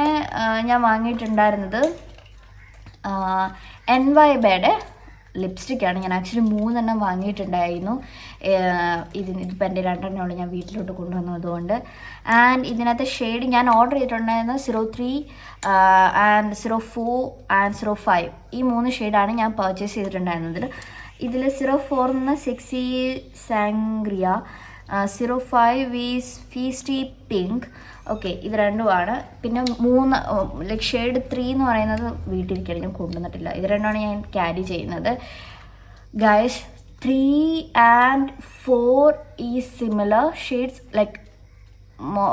ഞാൻ വാങ്ങിയിട്ടുണ്ടായിരുന്നത് NYBയുടെ ലിപ്സ്റ്റിക്കാണ്. ഞാൻ ആക്ച്വലി 3 വാങ്ങിയിട്ടുണ്ടായിരുന്നു. ഇതിപ്പോൾ എൻ്റെ 2 ഞാൻ വീട്ടിലോട്ട് കൊണ്ടുവന്നതുകൊണ്ട്. ആൻഡ് ഇതിനകത്ത് ഷെയ്ഡ് ഞാൻ ഓർഡർ ചെയ്തിട്ടുണ്ടായിരുന്നത് 03 ആൻഡ് 04 ആൻഡ് 05 ഈ 3 ഷെയ്ഡാണ് ഞാൻ പർച്ചേസ് ചെയ്തിട്ടുണ്ടായിരുന്നത്. ഇതിൽ 04 സെക്സി സാങ്ഗ്രിയ, 05 ഈസ് ഫീസ്റ്റി പിങ്ക്. ഓക്കെ, ഇത് രണ്ടുമാണ്. പിന്നെ 3 ലൈക്ക് ഷെയ്ഡ് 3 എന്ന് പറയുന്നത് വീട്ടിലിരിക്കുകയാണ്, ഞാൻ കൊണ്ടുവന്നിട്ടില്ല. ഇത് രണ്ടുമാണ് ഞാൻ ക്യാരി ചെയ്യുന്നത്. ഗൈസ് 3 ആൻഡ് 4 ഈ സിമിലർ ഷെയ്ഡ്സ്, ലൈക്ക്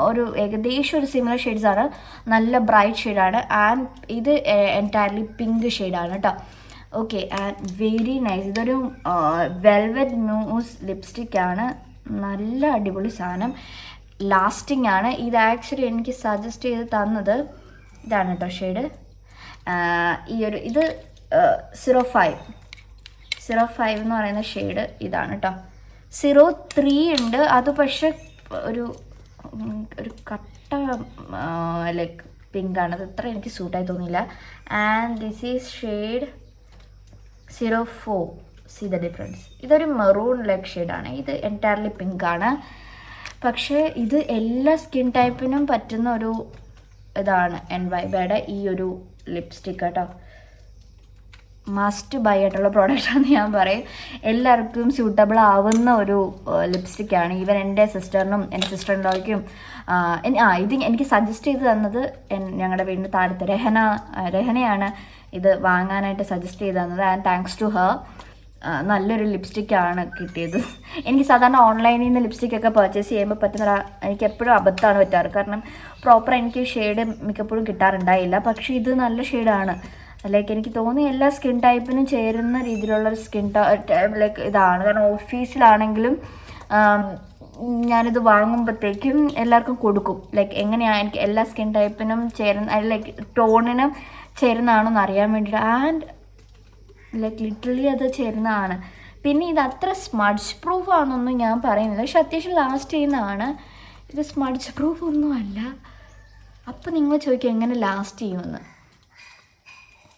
ഒരു ഏകദേശം ഒരു സിമിലർ ഷെയ്ഡ്സാണ്. നല്ല ബ്രൈറ്റ് ഷെയ്ഡാണ്. ആൻഡ് ഇത് എൻറ്റയർലി പിങ്ക് ഷെയ്ഡാണ് കേട്ടോ. Okay, and very nice. ഇതൊരു വെൽവെറ്റ് ന്യൂസ് ലിപ്സ്റ്റിക്കാണ്. നല്ല അടിപൊളി സാധനം, ലാസ്റ്റിംഗ് ആണ്. ഇത് ആക്ച്വലി എനിക്ക് സജസ്റ്റ് ചെയ്ത് തന്നത് ഇതാണ് കേട്ടോ ഷെയ്ഡ്. ഇത് 05 എന്ന് പറയുന്ന ഷെയ്ഡ് ഇതാണ് കേട്ടോ. 03 ഉണ്ട്, അത് പക്ഷെ ഒരു കട്ട ലൈക്ക് പിങ്കാണ്. അത് അത്ര എനിക്ക് സൂട്ടായി തോന്നിയില്ല. And this is shade 04. See the difference. ഇതൊരു മെറൂൺ ലൈക്ക് ഷെയ്ഡാണ്. ഇത് എൻറ്റയർലി പിങ്കാണ്. പക്ഷേ ഇത് എല്ലാ സ്കിൻ ടൈപ്പിനും പറ്റുന്ന ഒരു ഇതാണ് NYBയുടെ ഈ ഒരു ലിപ്സ്റ്റിക്ക് കേട്ടോ. മസ്റ്റ് ബൈ ആയിട്ടുള്ള പ്രോഡക്റ്റാണെന്ന് ഞാൻ പറയും. എല്ലാവർക്കും സ്യൂട്ടബിൾ ആവുന്ന ഒരു ലിപ്സ്റ്റിക്കാണ്. ഈവൻ എൻ്റെ സിസ്റ്ററിനും എൻ്റെ സിസ്റ്റർ ഇൻ ലോയ്ക്കും ഇത് എനിക്ക് സജസ്റ്റ് ചെയ്ത് തന്നത് ഞങ്ങളുടെ വീടിൻ്റെ താഴത്തെ രഹനയാണ് ഇത് വാങ്ങാനായിട്ട് സജസ്റ്റ് ചെയ്ത് തന്നത്. ആൻഡ് താങ്ക്സ് ടു ഹർ നല്ലൊരു ലിപ്സ്റ്റിക്കാണ് കിട്ടിയത്. എനിക്ക് സാധാരണ ഓൺലൈനിൽ നിന്ന് ലിപ്സ്റ്റിക്കൊക്കെ പർച്ചേസ് ചെയ്യുമ്പോൾ പറ്റുന്ന എനിക്ക് എപ്പോഴും അബദ്ധമാണ് പറ്റാറ്. കാരണം പ്രോപ്പർ എനിക്ക് ഷെയ്ഡ് മിക്കപ്പോഴും കിട്ടാറുണ്ടായില്ല. പക്ഷേ ഇത് നല്ല ഷെയ്ഡാണ്. ലൈക്ക് എനിക്ക് തോന്നി എല്ലാ സ്കിൻ ടൈപ്പിനും ചേരുന്ന രീതിയിലുള്ളൊരു ലൈക്ക് ഇതാണ്. കാരണം ഓഫീസിലാണെങ്കിലും ഞാനിത് വാങ്ങുമ്പോഴത്തേക്കും എല്ലാവർക്കും കൊടുക്കും. ലൈക്ക് എങ്ങനെയാണ് എനിക്ക് എല്ലാ സ്കിൻ ടൈപ്പിനും ചേരുന്ന ലൈക്ക് ടോണിനും ചേരുന്നതാണെന്ന് അറിയാൻ വേണ്ടിയിട്ട്. ആൻഡ് ലൈക്ക് ലിറ്ററലി അത് ചേരുന്നതാണ്. പിന്നെ ഇത് അത്ര സ്മഡ്ജ് പ്രൂഫ് ആണെന്നൊന്നും ഞാൻ പറയുന്നില്ല, പക്ഷെ അത്യാവശ്യം ലാസ്റ്റ് ചെയ്യുന്നതാണ്. ഇത് സ്മഡ്ജ് പ്രൂഫ് ഒന്നുമല്ല. അപ്പോൾ നിങ്ങൾ ചോദിക്കും എങ്ങനെ ലാസ്റ്റ് ചെയ്യുമെന്ന്.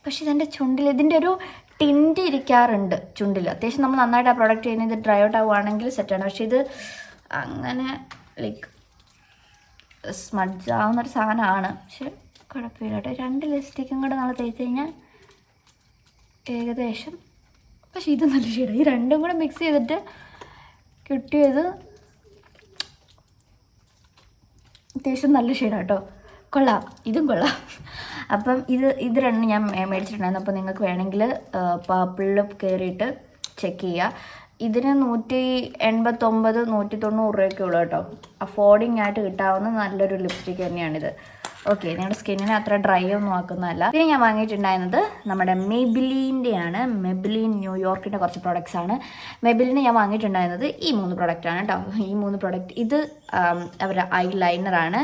പക്ഷെ ഇതെൻ്റെ ചുണ്ടിൽ ഇതിൻ്റെ ഒരു ടിൻറ്റ് ഇരിക്കാറുണ്ട് ചുണ്ടിൽ. അത്യാവശ്യം നമ്മൾ നന്നായിട്ട് ആ പ്രോഡക്റ്റ് ചെയ്യുന്നത് ഡ്രൈ ഔട്ട് ആവുകയാണെങ്കിൽ സെറ്റാണ്. പക്ഷെ ഇത് അങ്ങനെ ലൈക്ക് സ്മഡ്ജ് ആവുന്നൊരു സാധനമാണ്. പക്ഷെ കുഴപ്പമില്ല കേട്ടോ. 2 ലിപ്സ്റ്റിക്കും കൂടെ നമ്മൾ തേച്ച് കഴിഞ്ഞാൽ ഏകദേശം. പക്ഷെ ഇത് നല്ല ഷെയ്ഡാണ്. ഈ 2 കൂടെ മിക്സ് ചെയ്തിട്ട് കിട്ടിയത് അത്യാവശ്യം നല്ല ഷെയ്ഡാണ് കേട്ടോ. കൊള്ളാം, ഇതും കൊള്ളാം. അപ്പം ഇത് 2 ഞാൻ മേടിച്ചിട്ടുണ്ടായിരുന്നു. അപ്പോൾ നിങ്ങൾക്ക് വേണമെങ്കിൽ പർപ്പിളിൽ കയറിയിട്ട് ചെക്ക് ചെയ്യുക. ഇതിന് 189 190 രൂപയൊക്കെ ഉള്ളൂ കേട്ടോ. അഫോർഡിങ് ആയിട്ട് കിട്ടാവുന്ന നല്ലൊരു ലിപ്സ്റ്റിക്ക് തന്നെയാണിത്. ഓക്കെ, നിങ്ങളുടെ സ്കിന്നിനെ അത്ര ഡ്രൈ ഒന്നും ആക്കുന്നതല്ല. പിന്നെ ഞാൻ വാങ്ങിയിട്ടുണ്ടായിരുന്നത് നമ്മുടെ മെബിലിൻ്റെയാണ്. മെബിലിൻ ന്യൂയോർക്കിൻ്റെ കുറച്ച് പ്രോഡക്റ്റ്സ് ആണ്. മെബിലിന് ഞാൻ വാങ്ങിയിട്ടുണ്ടായിരുന്നത് ഈ 3 പ്രോഡക്റ്റാണ് കേട്ടോ. ഈ 3 പ്രോഡക്റ്റ്. ഇത് അവരുടെ ഐലൈനറാണ്.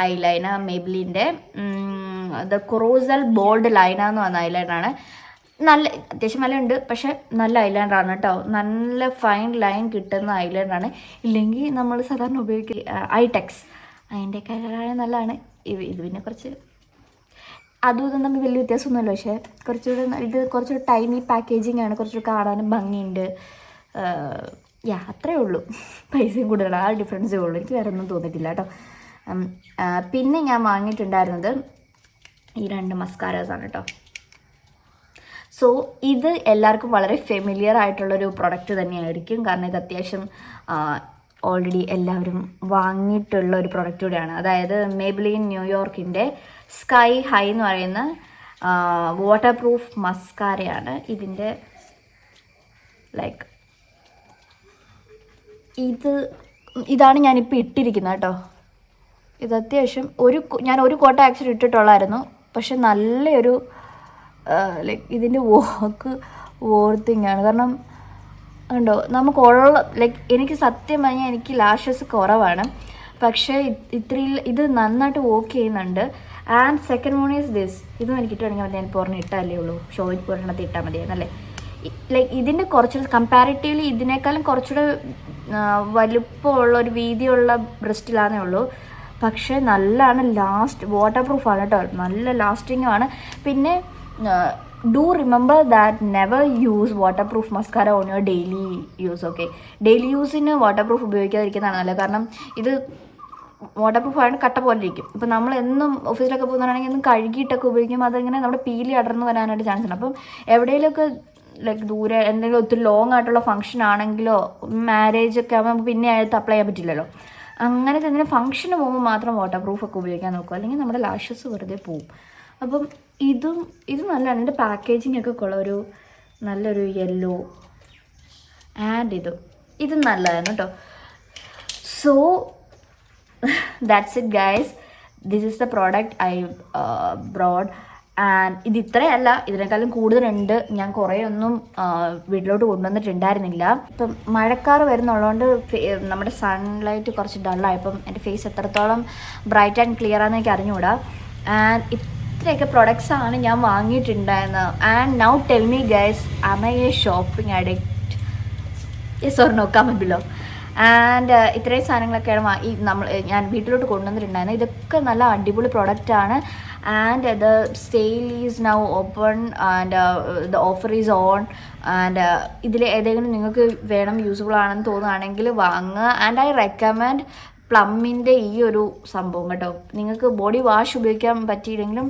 ഐലൈനർ മെബിലിൻ്റെ ദ കൊറോസൽ ബോൾഡ് ലൈനർ എന്ന് പറഞ്ഞ ഐലൈനറാണ്. നല്ല അത്യാവശ്യം വിലയുണ്ട്, പക്ഷെ നല്ല ഐലൈനറാണ് കേട്ടോ. നല്ല ഫൈൻ ലൈൻ കിട്ടുന്ന ഐലൈനറാണ്. ഇല്ലെങ്കിൽ നമ്മൾ സാധാരണ ഉപയോഗിക്കുക ഐടെക്സ്, അതിൻ്റെ കളറാണ് നല്ലതാണ്. ഇത് പിന്നെ കുറച്ച് അതും ഇതും തമ്മിൽ വലിയ വ്യത്യാസമൊന്നുമല്ല. പക്ഷേ ഇത് കുറച്ചുകൂടെ ടൈനി പാക്കേജിങ് ആണ്. കുറച്ചുകൂടെ കാണാനും ഭംഗിയുണ്ട്. അത്രയേ ഉള്ളൂ. പൈസയും കൂടുതലാണ്, ആ ഡിഫറൻസേ ഉള്ളൂ. എനിക്ക് വേറെ ഒന്നും തോന്നിയിട്ടില്ല കേട്ടോ. പിന്നെ ഞാൻ വാങ്ങിയിട്ടുണ്ടായിരുന്നത് ഈ 2 മസ്കാരാസാണ് കേട്ടോ. സോ ഇത് എല്ലാവർക്കും വളരെ ഫെമിലിയർ ആയിട്ടുള്ളൊരു പ്രൊഡക്റ്റ് തന്നെയായിരിക്കും. കാരണം ഇത് അത്യാവശ്യം ഓൾറെഡി എല്ലാവരും വാങ്ങിയിട്ടുള്ള ഒരു പ്രൊഡക്റ്റ് കൂടെയാണ്. അതായത് മെബിലിൻ ന്യൂയോർക്കിൻ്റെ സ്കൈ ഹൈ എന്ന് പറയുന്ന വാട്ടർ പ്രൂഫ് മസ്കാരയാണ്. ഇതിൻ്റെ ലൈക്ക് ഇതാണ് ഞാനിപ്പോൾ ഇട്ടിരിക്കുന്നത് കേട്ടോ. ഇത് അത്യാവശ്യം ഞാൻ ഒരു കോട്ട ആക്ച്വലി ഇട്ടിട്ടുള്ളായിരുന്നു. പക്ഷെ നല്ലൊരു ലൈക്ക് ഇതിൻ്റെ വോർത്തിങ്ങാണ്. കാരണം ഉണ്ടോ നമുക്കുള്ള ലൈക്ക് എനിക്ക് സത്യം പറഞ്ഞാൽ എനിക്ക് ലാഷസ് കുറവാണ്. പക്ഷേ ഇത് നന്നായിട്ട് വർക്ക് ചെയ്യുന്നുണ്ട്. And second one is this. ഇതും എനിക്ക് ഇട്ടുകയാണെങ്കിൽ ഞാൻ ഇപ്പോൾ ഒരെണ്ണം ഇട്ടാലേ ഉള്ളൂ. ഷോയിൽ ഒരെണ്ണത്തിൽ ഇട്ടാൽ മതിയായിരുന്നല്ലേ. ലൈക്ക് ഇതിൻ്റെ കുറച്ചുകൂടെ കമ്പാരിറ്റീവ്ലി ഇതിനേക്കാളും കുറച്ചുകൂടെ വലുപ്പമുള്ള ഒരു വീതിയുള്ള ബ്രസ്റ്റിലാണേ ഉള്ളൂ. പക്ഷേ നല്ലതാണ്, വാട്ടർ പ്രൂഫാണ് കേട്ടോ, നല്ല ലാസ്റ്റിങ്ങുമാണ്. പിന്നെ do remember that never use waterproof mascara on your daily use. Okay, daily യൂസിന് വാട്ടർ പ്രൂഫ് ഉപയോഗിക്കാതിരിക്കുന്നതാണ് നല്ലത്. കാരണം ഇത് വാട്ടർ പ്രൂഫ് ആയിട്ട് കട്ട പോലെ ഇരിക്കും. ഇപ്പം നമ്മൾ എന്നും ഓഫീസിലൊക്കെ പോകുന്നതാണെങ്കിൽ എന്നും കഴുകിയിട്ടൊക്കെ ഉപയോഗിക്കുമ്പോൾ അതിങ്ങനെ നമ്മുടെ പീലി അടർന്ന് വരാനായിട്ട് ചാൻസ് ഉണ്ട്. അപ്പം എവിടെയെങ്കിലുമൊക്കെ ലൈക്ക് ദൂരെ എന്തെങ്കിലും ഒത്തിരി ലോങ് ആയിട്ടുള്ള ഫംഗ്ഷൻ ആണെങ്കിലോ മാരേജ് ഒക്കെ ആകുമ്പോൾ നമുക്ക് പിന്നെ അടുത്ത് അപ്ലൈ ചെയ്യാൻ പറ്റില്ലല്ലോ. അങ്ങനത്തെ എന്തെങ്കിലും ഫംഗ്ഷന് പോകുമ്പോൾ മാത്രം വാട്ടർ പ്രൂഫൊക്കെ ഉപയോഗിക്കാൻ നോക്കുക, അല്ലെങ്കിൽ നമ്മുടെ ലാഷസ് വെറുതെ പോവും. അപ്പം ഇത് നല്ലതാണ്. ഇതിൻ്റെ പാക്കേജിങ് ഒക്കെ ഉള്ള ഒരു നല്ലൊരു യെല്ലോ ആൻഡ് ഇതും നല്ലതാണ് കേട്ടോ. So that's it guys, this is the product I brought. And ഇത് ഇത്രയല്ല, ഇതിനേക്കാളും കൂടുതലുണ്ട്. ഞാൻ കുറേ ഒന്നും വീട്ടിലോട്ട് കൊണ്ടുവന്നിട്ടുണ്ടായിരുന്നില്ല. ഇപ്പം മഴക്കാറ് വരുന്നുള്ളതുകൊണ്ട് നമ്മുടെ സൺലൈറ്റ് കുറച്ച് ഡള്ളായപ്പം എൻ്റെ ഫേസ് എത്രത്തോളം ബ്രൈറ്റ് ആൻഡ് ക്ലിയർ ആണെന്ന് എനിക്ക് അറിഞ്ഞുകൂടാ. ആൻഡ് ഇത്രയൊക്കെ പ്രൊഡക്ട്സാണ് ഞാൻ വാങ്ങിയിട്ടുണ്ടായിരുന്നത്. And now tell me guys, am I a shopping addict? Yes or no, comment below. And ഇത്രയും സാധനങ്ങളൊക്കെയാണ് ഞാൻ വീട്ടിലോട്ട് കൊണ്ടുവന്നിട്ടുണ്ടായിരുന്നത്. ഇതൊക്കെ നല്ല അടിപൊളി പ്രൊഡക്റ്റാണ്. And the sale is now open and the offer is on. And ഇതിൽ ഏതെങ്കിലും നിങ്ങൾക്ക് വേണം, യൂസ്ഫുൾ ആണെന്ന് തോന്നുകയാണെങ്കിൽ വാങ്ങുക. ആൻഡ് ഐ റെക്കമെൻഡ് പ്ലമ്മിൻ്റെ ഈ ഒരു സംഭവം കേട്ടോ. നിങ്ങൾക്ക് ബോഡി വാഷ് ഉപയോഗിക്കാൻ പറ്റിയില്ലെങ്കിലും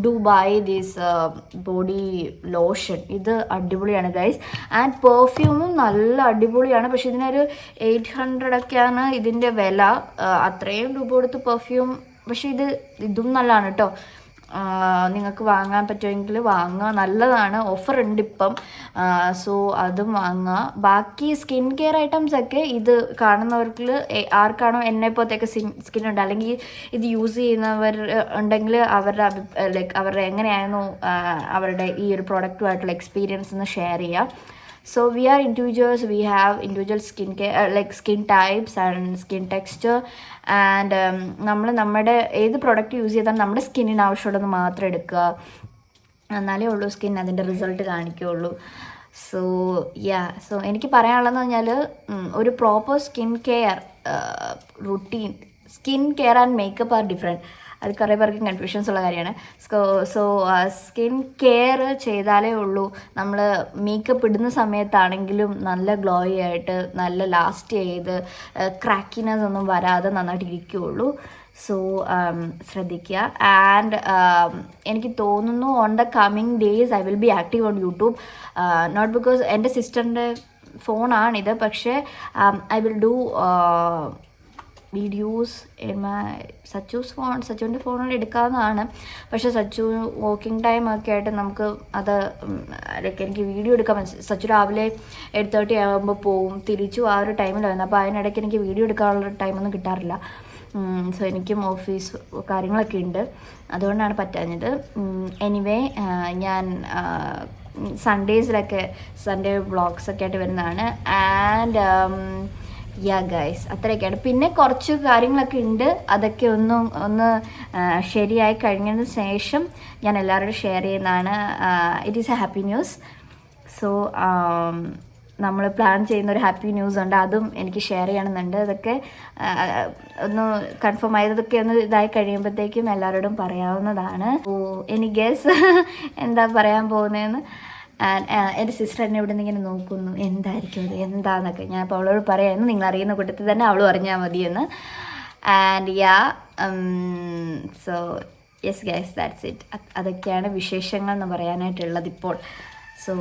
do buy this body lotion. ഇത് അടിപൊളിയാണ് ഗൈസ്. ആൻഡ് പെർഫ്യൂമും നല്ല അടിപൊളിയാണ്. പക്ഷേ ഇതിനൊരു 800 ഒക്കെയാണ് ഇതിൻ്റെ വില. അത്രയും രൂപ കൊടുത്ത് പെർഫ്യൂം, പക്ഷേ ഇതും നല്ലതാണ് കേട്ടോ. നിങ്ങൾക്ക് വാങ്ങാൻ പറ്റുമെങ്കിൽ വാങ്ങുക, നല്ലതാണ്. ഓഫർ ഉണ്ട് ഇപ്പം. സോ അതും വാങ്ങുക. ബാക്കി സ്കിൻ കെയർ ഐറ്റംസ് ഒക്കെ ഇത് കാണുന്നവർക്ക് ആർക്കാണോ എന്നെപ്പോലത്തെയൊക്കെ സ്കിൻ ഉണ്ട്, അല്ലെങ്കിൽ ഇത് യൂസ് ചെയ്യുന്നവർ ഉണ്ടെങ്കിൽ അവരുടെ എങ്ങനെയായിരുന്നു അവരുടെ ഈ ഒരു പ്രൊഡക്റ്റുമായിട്ടുള്ള എക്സ്പീരിയൻസ് എന്ന് ഷെയർ ചെയ്യുക. So we are individuals, we have individual skin care like skin types and skin texture. And നമ്മുടെ ഏത് പ്രൊഡക്റ്റ് യൂസ് ചെയ്താൽ നമ്മുടെ സ്കിന്നിന് ആവശ്യമുള്ളത് മാത്രം എടുക്കുക, എന്നാലേ ഉള്ളൂ സ്കിൻ അതിൻ്റെ റിസൾട്ട് കാണിക്കുകയുള്ളൂ. സോ എനിക്ക് പറയാനുള്ളതെന്ന് പറഞ്ഞാൽ ഒരു proper skin care routine. Skin care and makeup are different. അത് കുറേ പേർക്ക് കൺഫ്യൂഷൻസ് ഉള്ള കാര്യമാണ്. സോ സ്കിൻ കെയർ ചെയ്താലേ ഉള്ളൂ നമ്മൾ മേക്കപ്പ് ഇടുന്ന സമയത്താണെങ്കിലും നല്ല ഗ്ലോയി ആയിട്ട് നല്ല ലാസ്റ്റ് ചെയ്ത് ക്രാക്കിനെസ് ഒന്നും വരാതെ നന്നായിട്ട് ഇരിക്കുകയുള്ളൂ. സോ ശ്രദ്ധിക്കുക. ആൻഡ് എനിക്ക് തോന്നുന്നു on the coming days I will be active on YouTube. Not because എൻ്റെ സിസ്റ്ററിൻ്റെ ഫോണാണിത്, പക്ഷേ I will do videos in my സച്ചുവിൻ്റെ ഫോണിൽ എടുക്കാവുന്നതാണ്. പക്ഷേ സച്ചു വർക്കിംഗ് ടൈം ഒക്കെ ആയിട്ട് നമുക്ക് അത് ലൈക്ക് എനിക്ക് വീഡിയോ എടുക്കാൻ സച്ചു രാവിലെ 8:30 ആകുമ്പോൾ പോവും, തിരിച്ചും ആ ഒരു ടൈമിലായിരുന്നു. അപ്പോൾ അതിനിടയ്ക്ക് എനിക്ക് വീഡിയോ എടുക്കാനുള്ള ടൈമൊന്നും കിട്ടാറില്ല. സോ എനിക്കും ഓഫീസ് കാര്യങ്ങളൊക്കെ ഉണ്ട്, അതുകൊണ്ടാണ് പറ്റാഞ്ഞത്. എനിവേ ഞാൻ സൺഡേ വ്ളോഗ്സൊക്കെ ആയിട്ട് വരുന്നതാണ്. ആൻഡ് ഗൈസ് അത്രയൊക്കെയാണ്. പിന്നെ കുറച്ച് കാര്യങ്ങളൊക്കെ ഉണ്ട്, അതൊക്കെ ഒന്ന് ശരിയായി കഴിഞ്ഞതിന് ശേഷം ഞാൻ എല്ലാവരോടും ഷെയർ ചെയ്യുന്നതാണ്. It is A happy news. So നമ്മൾ പ്ലാൻ ചെയ്യുന്ന ഒരു ഹാപ്പി ന്യൂസ് ഉണ്ട്, അതും എനിക്ക് ഷെയർ ചെയ്യണമെന്നുണ്ട്. അതൊക്കെ ഒന്ന് കൺഫേം ആയതൊക്കെ ഒന്ന് ഇതായി കഴിയുമ്പോഴത്തേക്കും എല്ലാവരോടും പറയാവുന്നതാണ്. എനി ഗസ് എന്താ പറയാൻ പോകുന്നതെന്ന്. എൻ്റെ സിസ്റ്റർ എന്നെ ഇവിടെ നിന്ന് ഇങ്ങനെ നോക്കുന്നു, എന്തായിരിക്കും അത് എന്താണെന്നൊക്കെ. ഞാൻ അപ്പോൾ അവളോട് പറയാമെന്ന്, നിങ്ങൾ അറിയുന്ന കൂട്ടത്തിൽ തന്നെ അവളും അറിഞ്ഞാൽ മതിയെന്ന്. And so yes guys, that's it. അതൊക്കെയാണ് വിശേഷങ്ങൾ എന്ന് പറയാനായിട്ടുള്ളത് ഇപ്പോൾ. സോ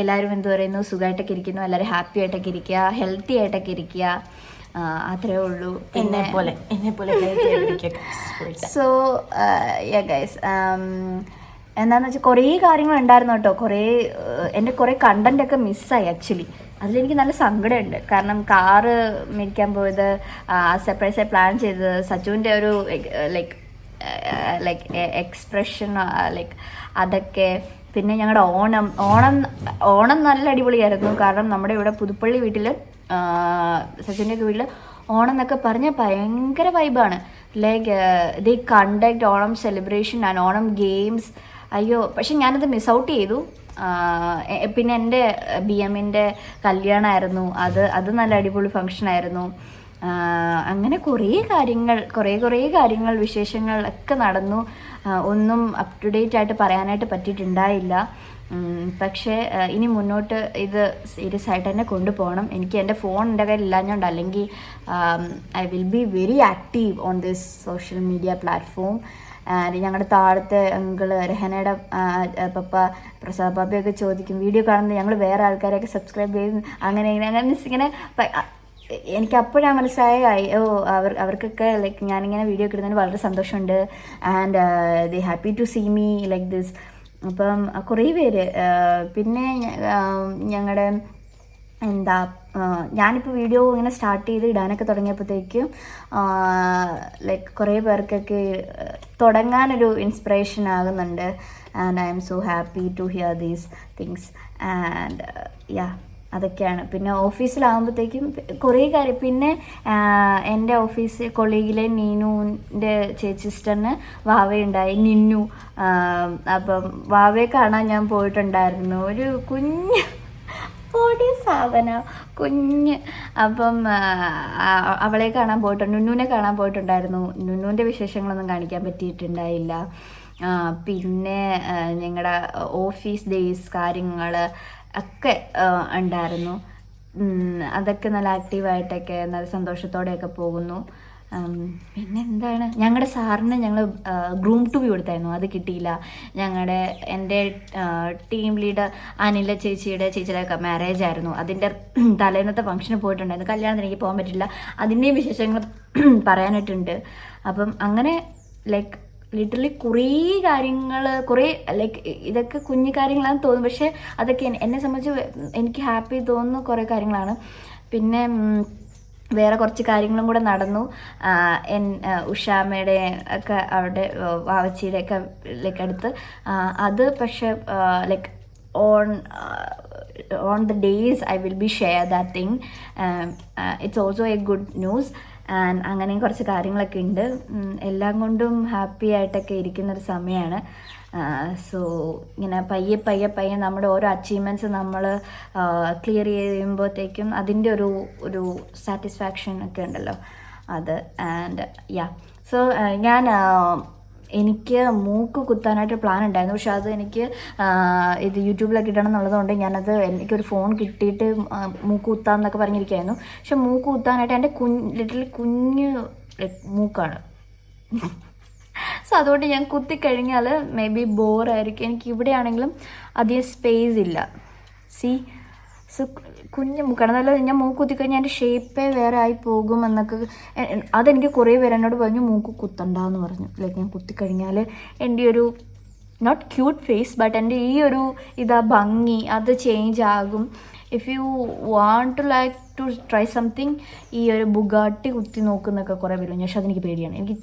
എല്ലാവരും എന്ത് പറയുന്നു, സുഖമായിട്ടൊക്കെ ഇരിക്കുന്നു, എല്ലാവരും ഹാപ്പി ആയിട്ടൊക്കെ ഇരിക്കുക, ഹെൽത്തി ആയിട്ടൊക്കെ ഇരിക്കുക, അത്രേ ഉള്ളൂ. പിന്നെ എന്നെ പോലെ സോ ഗൈസ് എന്താണെന്ന് വെച്ചാൽ കുറേ കാര്യങ്ങളുണ്ടായിരുന്നു കേട്ടോ. എൻ്റെ കുറേ കണ്ടൻറ്റൊക്കെ മിസ്സായി ആക്ച്വലി. അതിലെനിക്ക് നല്ല സങ്കടമുണ്ട്. കാരണം കാറ് മേടിക്കാൻ പോയത്, സർപ്രൈസായി പ്ലാൻ ചെയ്തത്, സച്ചുവിൻ്റെ ഒരു ലൈക്ക് എക്സ്പ്രഷൻ ലൈക്ക് അതൊക്കെ. പിന്നെ ഞങ്ങളുടെ ഓണം നല്ല അടിപൊളിയായിരുന്നു. കാരണം നമ്മുടെ ഇവിടെ പുതുപ്പള്ളി വീട്ടിൽ സച്ചുവിൻ്റെയൊക്കെ വീട്ടിൽ ഓണം എന്നൊക്കെ പറഞ്ഞാൽ ഭയങ്കര വൈബാണ്. Like they conduct Onam celebration and Onam games. അയ്യോ, പക്ഷെ ഞാനത് മിസ് ഔട്ട് ചെയ്തു. പിന്നെ എൻ്റെ BM-ൻ്റെ കല്യാണമായിരുന്നു, അത് നല്ല അടിപൊളി ഫങ്ഷനായിരുന്നു. അങ്ങനെ കുറേ കാര്യങ്ങൾ വിശേഷങ്ങൾ ഒക്കെ നടന്നു. ഒന്നും അപ് ടു ഡേറ്റ് ആയിട്ട് പറയാനായിട്ട് പറ്റിയിട്ടുണ്ടായില്ല. പക്ഷേ ഇനി മുന്നോട്ട് ഇത് സീരിയസ് ആയിട്ട് തന്നെ കൊണ്ടുപോകണം. എനിക്ക് എൻ്റെ ഫോൺ എൻ്റെ കയ്യിൽ ഇല്ലാഞ്ഞുകൊണ്ട്, അല്ലെങ്കിൽ I will be very active on this social media platform. ഞങ്ങളുടെ താഴത്തെ അങ്കിള് രഹനയുടെ പപ്പ പ്രസാദ് പാപ്പയൊക്കെ ചോദിക്കും, വീഡിയോ കാണുന്നത് ഞങ്ങൾ വേറെ ആൾക്കാരെയൊക്കെ സബ്സ്ക്രൈബ് ചെയ്യും, അങ്ങനെ ഇങ്ങനെ എനിക്ക് അപ്പോഴാണ് മനസ്സിലായി, അവർക്കൊക്കെ ലൈക്ക് ഞാനിങ്ങനെ വീഡിയോ ഒക്കെ ഇടുന്നതിന് വളരെ സന്തോഷമുണ്ട്. And they happy to see me like this. അപ്പം കുറേ പേര് പിന്നെ ഞങ്ങളുടെ ഞാനിപ്പോൾ വീഡിയോ ഇങ്ങനെ സ്റ്റാർട്ട് ചെയ്ത് ഇടാനൊക്കെ തുടങ്ങിയപ്പോഴത്തേക്കും ലൈക്ക് കുറേ പേർക്കൊക്കെ തുടങ്ങാനൊരു ഇൻസ്പിറേഷൻ ആകുന്നുണ്ട്. And I M so happy to hear these things. And അതൊക്കെയാണ്. പിന്നെ ഓഫീസിലാകുമ്പോഴത്തേക്കും കുറേ കാര്യം. പിന്നെ എൻ്റെ ഓഫീസ് കൊളീഗിലെ നീനുവിൻ്റെ സിസ്റ്ററിന് വാവയുണ്ടായി, നിന്നു. അപ്പം വാവയെ കാണാൻ ഞാൻ പോയിട്ടുണ്ടായിരുന്നു. ഒരു കുഞ്ഞ് പൊടി സാധനം, കുഞ്ഞ്. അപ്പം അവളെ കാണാൻ പോയിട്ടുണ്ട്, നുന്നുവിനെ കാണാൻ പോയിട്ടുണ്ടായിരുന്നു. നുന്നുവിൻ്റെ വിശേഷങ്ങളൊന്നും കാണിക്കാൻ പറ്റിയിട്ടുണ്ടായില്ല. പിന്നെ ഞങ്ങളുടെ ഓഫീസ് ഡേയ്സ് കാര്യങ്ങൾ ഒക്കെ ഉണ്ടായിരുന്നു. അതൊക്കെ നല്ല ആക്റ്റീവായിട്ടൊക്കെ നല്ല സന്തോഷത്തോടെയൊക്കെ പോകുന്നു. പിന്നെ എന്താണ്, ഞങ്ങളുടെ സാറിന് ഞങ്ങൾ ഗ്രൂം ടു ബി കൊടുത്തായിരുന്നു, അത് കിട്ടിയില്ല. എൻ്റെ ടീം ലീഡർ അനില ചേച്ചിയുടെ മാരേജ് ആയിരുന്നു. അതിൻ്റെ തലേന്നത്തെ ഫംഗ്ഷന് പോയിട്ടുണ്ടായിരുന്നു. കല്യാണത്തിന് എനിക്ക് പോകാൻ പറ്റില്ല. അതിൻ്റെയും വിശേഷങ്ങൾ പറയാനായിട്ടുണ്ട്. അപ്പം അങ്ങനെ ലൈക്ക് ലിറ്ററലി കുറേ കാര്യങ്ങൾ, ലൈക്ക് ഇതൊക്കെ കുഞ്ഞു കാര്യങ്ങളാണെന്ന് തോന്നും, പക്ഷേ അതൊക്കെ എന്നെ സംബന്ധിച്ച് എനിക്ക് ഹാപ്പി തോന്നുന്ന കുറേ കാര്യങ്ങളാണ്. പിന്നെ വേറെ കുറച്ച് കാര്യങ്ങളും കൂടെ നടന്നു. ഉഷാമ്മയുടെ ഒക്കെ അവിടെ വാവച്ചിയുടെ ഒക്കെ ലൈക്ക് അടുത്ത് അത്. പക്ഷേ like on the days I will be share that thing. It's also a good news. And അങ്ങനെയും കുറച്ച് കാര്യങ്ങളൊക്കെ ഉണ്ട്. എല്ലാം കൊണ്ടും ഹാപ്പി ആയിട്ടൊക്കെ ഇരിക്കുന്നൊരു സമയമാണ്. സോ ഇങ്ങനെ പയ്യെ നമ്മുടെ ഓരോ അച്ചീവ്മെൻറ്റ്സ് നമ്മൾ ക്ലിയർ ചെയ്യുമ്പോഴത്തേക്കും അതിൻ്റെ ഒരു സാറ്റിസ്ഫാക്ഷൻ ഒക്കെ ഉണ്ടല്ലോ, അത്. ആൻഡ് സോ എനിക്ക് മൂക്ക് കുത്താനായിട്ട് പ്ലാൻ ഉണ്ടായിരുന്നു. പക്ഷെ അത് എനിക്ക് ഇത് യൂട്യൂബിലൊക്കെ ഇടണം എന്നുള്ളതുകൊണ്ട് എനിക്കൊരു ഫോൺ കിട്ടിയിട്ട് മൂക്ക് കുത്താമെന്നൊക്കെ പറഞ്ഞിരിക്കുകയായിരുന്നു. പക്ഷെ മൂക്ക് കുത്താനായിട്ട് എൻ്റെ ലിറ്ററലി കുഞ്ഞ് മൂക്കാണ്. സോ അതുകൊണ്ട് ഞാൻ കുത്തിക്കഴിഞ്ഞാൽ മേ ബി ബോറായിരിക്കും. എനിക്ക് ഇവിടെയാണെങ്കിലും അധികം സ്പേസ് ഇല്ല. സോ കുഞ്ഞ് മൂക്കാണ്. നല്ല ഞാൻ മൂക്ക് കുത്തിക്കഴിഞ്ഞാൽ എൻ്റെ ഷേപ്പേ വേറെ ആയി പോകും എന്നൊക്കെ അതെനിക്ക് കുറേ പേര് എന്നോട് പറഞ്ഞു, മൂക്ക് കുത്തണ്ടെന്ന് പറഞ്ഞു. ലൈക്ക് ഞാൻ കുത്തിക്കഴിഞ്ഞാൽ എൻ്റെ ഒരു നോട്ട് ക്യൂട്ട് ഫേസ്, ബട്ട് എൻ്റെ ഈ ഒരു ഭംഗി അത് ചേഞ്ച് ആകും. If you want to like to try something, ഈ ഒരു ബുഗാട്ടി കുത്തി നോക്കുന്നൊക്കെ കുറേ പേര്. പക്ഷെ അതെനിക്ക് പേടിയാണ്. എനിക്ക്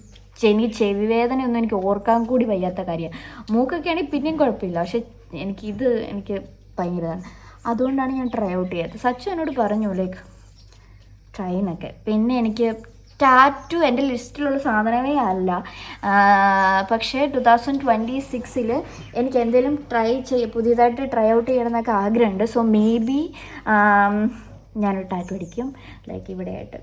ചെവി വേദനയൊന്നും എനിക്ക് ഓർക്കാൻ കൂടി വയ്യാത്ത കാര്യമാണ്. മൂക്കൊക്കെ ആണെങ്കിൽ പിന്നെയും കുഴപ്പമില്ല, പക്ഷെ എനിക്ക് ഭയങ്കരതാണ്. അതുകൊണ്ടാണ് ഞാൻ ട്രൈ ഔട്ട് ചെയ്യാത്തത്. സച്ചു എന്നോട് പറഞ്ഞു ലൈക്ക് ട്രൈനൊക്കെ. പിന്നെ എനിക്ക് ടാറ്റു എൻ്റെ ലിസ്റ്റിലുള്ള സാധനമേ അല്ല. പക്ഷേ 2026 എനിക്ക് എന്തെങ്കിലും പുതിയതായിട്ട് ട്രൈ ഔട്ട് ചെയ്യണമെന്നൊക്കെ ആഗ്രഹമുണ്ട്. സോ മേ ബി ഞാനൊരു ടാറ്റു അടിക്കും. ലൈക്ക് ഇവിടെയായിട്ട്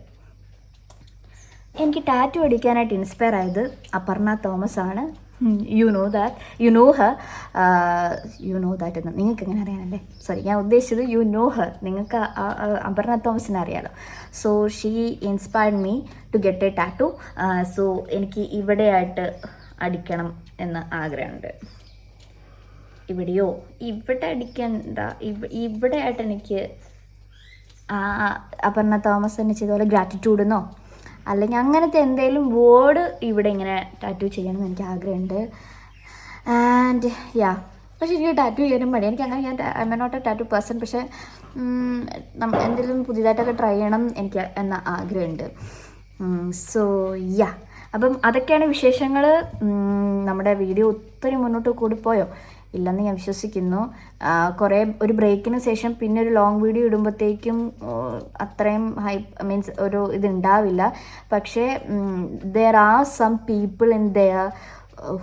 എനിക്ക് ടാറ്റു അടിക്കാനായിട്ട് ഇൻസ്പയർ ആയത് അപർണ തോമസ് ആണ്. You know her. എന്ന് നിങ്ങൾക്ക് എങ്ങനെ അറിയാനല്ലേ, സോറി, ഞാൻ ഉദ്ദേശിച്ചത് യു നോ ഹർ. നിങ്ങൾക്ക് അപർണ തോമസിനെ അറിയാലോ. So she inspired me to get a tattoo. So എനിക്ക് ഇവിടെയായിട്ട് അടിക്കണം എന്ന് ആഗ്രഹമുണ്ട്. ഇവിടെ അടിക്കണ്ട, ഇവിടെയായിട്ട് എനിക്ക് അപർണ തോമസ് തന്നെ ചെയ്ത പോലെ ഗ്രാറ്റിറ്റ്യൂഡെന്നോ അല്ലെങ്കിൽ അങ്ങനത്തെ എന്തെങ്കിലും വേർഡ് ഇവിടെ ഇങ്ങനെ ടാറ്റു ചെയ്യണമെന്ന് എനിക്ക് ആഗ്രഹമുണ്ട്. ആൻഡ് പക്ഷേ എനിക്ക് ടാറ്റു ചെയ്യാനും മടി. ഞാൻ I am not a tattoo person. പക്ഷേ എന്തെങ്കിലും പുതിയതായിട്ടൊക്കെ ട്രൈ ചെയ്യണം എനിക്ക് എന്ന ആഗ്രഹമുണ്ട്. സോ അപ്പം അതൊക്കെയാണ് വിശേഷങ്ങൾ. നമ്മുടെ വീഡിയോ ഒത്തിരി മുന്നോട്ട് കൂടിപ്പോയോ? ഇല്ലെന്ന് ഞാൻ വിശ്വസിക്കുന്നു. ഒരു ബ്രേക്കിന് ശേഷം പിന്നെ ഒരു ലോങ് വീഡിയോ ഇടുമ്പോഴത്തേക്കും അത്രയും മീൻസ് ഒരു ഇതുണ്ടാവില്ല. പക്ഷേ there are some people in there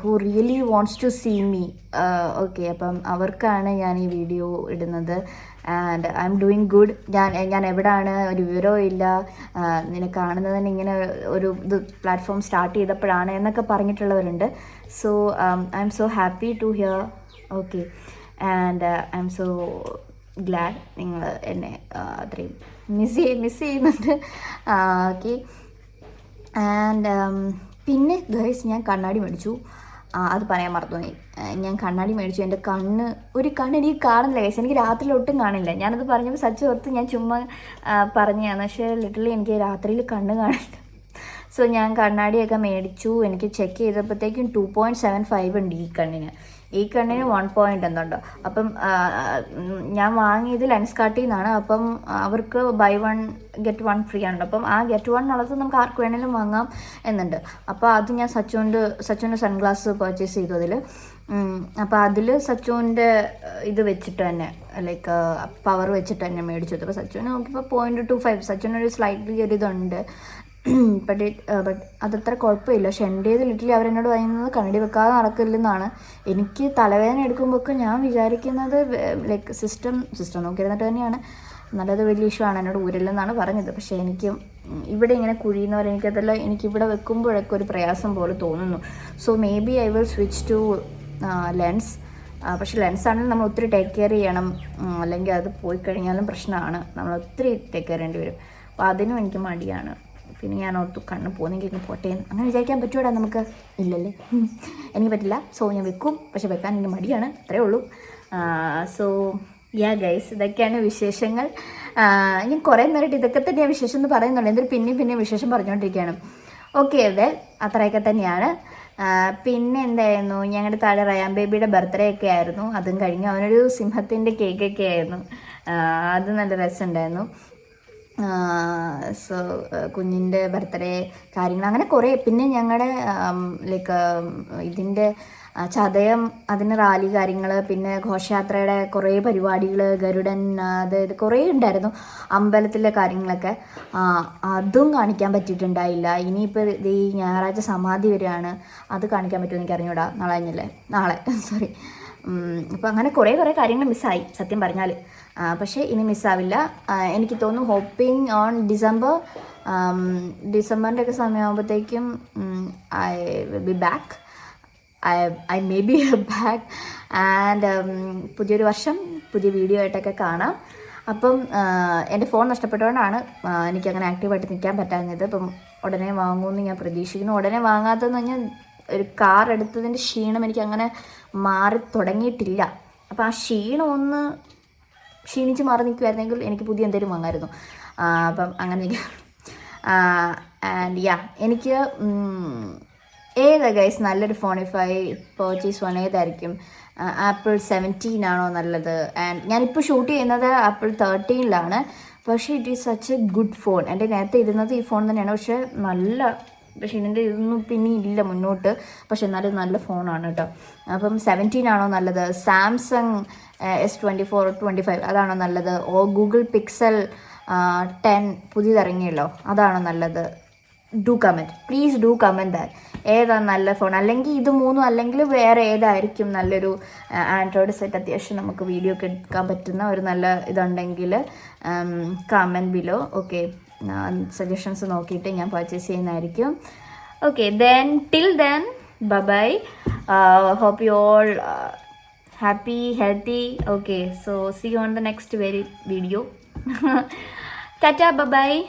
who really wants to see me. Okay, അപ്പം അവർക്കാണ് ഞാൻ ഈ വീഡിയോ ഇടുന്നത്. And I am doing good. ഞാൻ എവിടെയാണ്, ഒരു വിവരവും ഇല്ല, നിന്നെ കാണുന്നതിന് ഇങ്ങനെ ഒരു ഇത് പ്ലാറ്റ്ഫോം സ്റ്റാർട്ട് ചെയ്തപ്പോഴാണ് എന്നൊക്കെ പറഞ്ഞിട്ടുള്ളവരുണ്ട്. So I M so happy to hear. Okay, and I M so glad നിങ്ങൾ എന്നെ അത്രയും മിസ് ചെയ്യുന്നുണ്ട്. ഓക്കെ, ആൻഡ് പിന്നെ ഗൈസ്, ഞാൻ കണ്ണാടി മേടിച്ചു. അത് പറയാൻ മറന്നു. ഞാൻ കണ്ണാടി മേടിച്ചു. എൻ്റെ ഒരു കണ്ണ് എനിക്ക് കാണുന്നില്ല ഗൈസ്. എനിക്ക് രാത്രിയിൽ ഒട്ടും കാണില്ല. ഞാനത് പറഞ്ഞപ്പോൾ സച്ച് ഓർത്ത് ഞാൻ ചുമ്മാ പറഞ്ഞതാണ്. പക്ഷേ ലിറ്ററലി എനിക്ക് രാത്രിയിൽ കണ്ണ് കാണില്ല. സോ ഞാൻ കണ്ണാടിയൊക്കെ മേടിച്ചു. എനിക്ക് ചെക്ക് ചെയ്തപ്പോഴത്തേക്കും 2.75 ഉണ്ട് ഈ കണ്ണിന് 1 പോയിൻ്റ് എന്നുണ്ടോ. അപ്പം ഞാൻ വാങ്ങിയത് ലെൻസ് കാർട്ടിൽ നിന്നാണ്. അപ്പം അവർക്ക് buy 1 get 1 ഫ്രീ ആണ്. അപ്പം ആ get 1 ഉള്ളത് നമുക്ക് ആർക്ക് വേണമെങ്കിലും വാങ്ങാം എന്നുണ്ട്. അപ്പോൾ അത് ഞാൻ സച്ചുവിൻ്റെ സൺഗ്ലാസ് പർച്ചേസ് ചെയ്തു അതിൽ. അപ്പോൾ അതിൽ സച്ചുവിൻ്റെ ഇത് വെച്ചിട്ട് തന്നെ, ലൈക്ക് പവർ വെച്ചിട്ട് തന്നെ മേടിച്ചു. അപ്പോൾ സച്ചുവിന് നോക്കിയപ്പോൾ 0.25. സച്ചുവിനൊരു സ്ലൈറ്റ്ലി ഒരു ഇതുണ്ട്. ബട്ട് അതത്ര കുഴപ്പമില്ല. പക്ഷെ എൻ്റേത് ലിറ്ററലി അവരെന്നോട് പറയുന്നത് കണ്ണടി വെക്കാതെ നടക്കില്ലെന്നാണ്. എനിക്ക് തലവേദന എടുക്കുമ്പോഴൊക്കെ ഞാൻ വിചാരിക്കുന്നത് ലൈക്ക് സിസ്റ്റം നോക്കിയിരുന്നിട്ട് തന്നെയാണ്. നല്ലത് വലിയ ഇഷ്യൂ ആണ്, എന്നോട് ഊരില്ലെന്നാണ് പറഞ്ഞത്. പക്ഷേ എനിക്ക് ഇവിടെ ഇങ്ങനെ കുഴിയുന്നവരെ എനിക്കതെല്ലാം എനിക്കിവിടെ വെക്കുമ്പോഴൊക്കെ ഒരു പ്രയാസം പോലെ തോന്നുന്നു. So maybe I will switch to lens. പക്ഷേ ലെൻസാണെങ്കിൽ നമ്മൾ ഒത്തിരി ടേക്ക് കെയർ ചെയ്യണം, അല്ലെങ്കിൽ അത് പോയി കഴിഞ്ഞാലും പ്രശ്നമാണ്. നമ്മൾ ഒത്തിരി ടേക്ക് കെയർ ചെയ്യേണ്ടി വരും. അപ്പോൾ അതിനും എനിക്ക് മടിയാണ്. പിന്നെ ഞാൻ ഓർത്തു കണ്ണ് പോകുന്നെങ്കിൽ പോട്ടേന്ന്. അങ്ങനെ വിചാരിക്കാൻ പറ്റുമോടാ നമുക്ക്? ഇല്ലല്ലേ, എനിക്ക് പറ്റില്ല. സോ ഞാൻ വെക്കും, പക്ഷെ വെക്കാൻ എനിക്ക് മടിയാണ്, അത്രേ ഉള്ളൂ. സോ യാ ഗൈസ്, ഇതൊക്കെയാണ് വിശേഷങ്ങൾ. ഞാൻ കുറേ നേരമായിട്ട് ഇതൊക്കെ തന്നെയാണ് വിശേഷം എന്ന് പറയുന്നുള്ളൂ. എന്തൊരു പിന്നെ വിശേഷം പറഞ്ഞുകൊണ്ടിരിക്കുകയാണ്. ഓക്കെ, അതെ, അത്രയൊക്കെ തന്നെയാണ്. പിന്നെ എന്തായിരുന്നു, ഞങ്ങളുടെ താഴെ റയാൻ ബേബിയുടെ ബർത്ത്ഡേ ഒക്കെ ആയിരുന്നു. അതും കഴിഞ്ഞു. അവനൊരു സിംഹത്തിൻ്റെ കേക്കൊക്കെ ആയിരുന്നു. അത് നല്ല രസമുണ്ടായിരുന്നു. സോ കുഞ്ഞിൻ്റെ ബർത്ത്ഡേ കാര്യങ്ങൾ അങ്ങനെ കുറേ. പിന്നെ ഞങ്ങളുടെ ലൈക്ക് ഇതിൻ്റെ ചതയം, അതിന് റാലി കാര്യങ്ങൾ, പിന്നെ ഘോഷയാത്രയുടെ കുറേ പരിപാടികൾ, ഗരുഡൻ, ഇത് കുറേ ഉണ്ടായിരുന്നു. അമ്പലത്തിലെ കാര്യങ്ങളൊക്കെ അതും കാണിക്കാൻ പറ്റിയിട്ടുണ്ടായില്ല. ഇനിയിപ്പോൾ ഈ ഞായറാഴ്ച സമാധി വരികയാണ്, അത് കാണിക്കാൻ പറ്റുമോ എനിക്ക് അറിഞ്ഞൂടാ. നാളെ സോറി. അപ്പോൾ അങ്ങനെ കുറേ കാര്യങ്ങൾ മിസ്സായി സത്യം പറഞ്ഞാൽ. പക്ഷേ ഇനി മിസ്സാവില്ല എനിക്ക് തോന്നുന്നു. ഹോപ്പിംഗ് ഓൺ ഡിസംബറിൻ്റെ ഒക്കെ സമയമാകുമ്പോഴത്തേക്കും I will be back. I may be back. And പുതിയൊരു വർഷം പുതിയ വീഡിയോ ആയിട്ടൊക്കെ കാണാം. അപ്പം എൻ്റെ ഫോൺ നഷ്ടപ്പെട്ടുകൊണ്ടാണ് എനിക്കങ്ങനെ ആക്റ്റീവായിട്ട് നിൽക്കാൻ പറ്റാഞ്ഞത്. അപ്പം ഉടനെ വാങ്ങുമെന്ന് ഞാൻ പ്രതീക്ഷിക്കുന്നു. ഉടനെ വാങ്ങാത്തതെന്ന് പറഞ്ഞാൽ ഒരു കാർ എടുത്തതിൻ്റെ ക്ഷീണം എനിക്കങ്ങനെ മാറി തുടങ്ങിയിട്ടില്ല. അപ്പോൾ ആ ക്ഷീണം ഒന്ന് ക്ഷീണിച്ച് മാറി നിൽക്കുമായിരുന്നെങ്കിൽ എനിക്ക് പുതിയ എന്തെങ്കിലും വാങ്ങാമായിരുന്നു. അപ്പം അങ്ങനെ. ആൻഡ് യാ, എനിക്ക് ഏതാ ഗൈസ് നല്ലൊരു phone if I purchase one ഏതായിരിക്കും? ആപ്പിൾ 17 ആണോ നല്ലത്? ആൻഡ് ഞാനിപ്പോൾ ഷൂട്ട് ചെയ്യുന്നത് ആപ്പിൾ 13 പക്ഷേ it is such A good phone. എൻ്റെ നേരത്തെ ഇരുന്നത് ഈ ഫോൺ തന്നെയാണ്. പക്ഷേ ഇതിൻ്റെ ഇതൊന്നും പിന്നെ ഇല്ല മുന്നോട്ട്. പക്ഷെ എന്നാലും നല്ല ഫോണാണ് കേട്ടോ. അപ്പം 17 ആണോ നല്ലത്? സാംസങ് S24 25 അതാണോ നല്ലത്? ഓ ഗൂഗിൾ പിക്സൽ 10 പുതിയതിറങ്ങിയല്ലോ, അതാണോ നല്ലത്? Please do comment that. ഏതാണ് നല്ല ഫോൺ? അല്ലെങ്കിൽ ഇത് മൂന്നും, അല്ലെങ്കിൽ വേറെ ഏതായിരിക്കും നല്ലൊരു ആൻഡ്രോയിഡ് സെറ്റ് അത്യാവശ്യം നമുക്ക് വീഡിയോ ഒക്കെ എടുക്കാൻ പറ്റുന്ന ഒരു നല്ല ഇതുണ്ടെങ്കിൽ കമൻറ്റ് ബിലോ. ഓക്കെ, സജഷൻസ് നോക്കിയിട്ട് ഞാൻ പർച്ചേസ് ചെയ്യുന്നതായിരിക്കും. Okay, then till then bye. Hope you all happy, healthy. Okay, so see you on the next video. Tata, bye bye.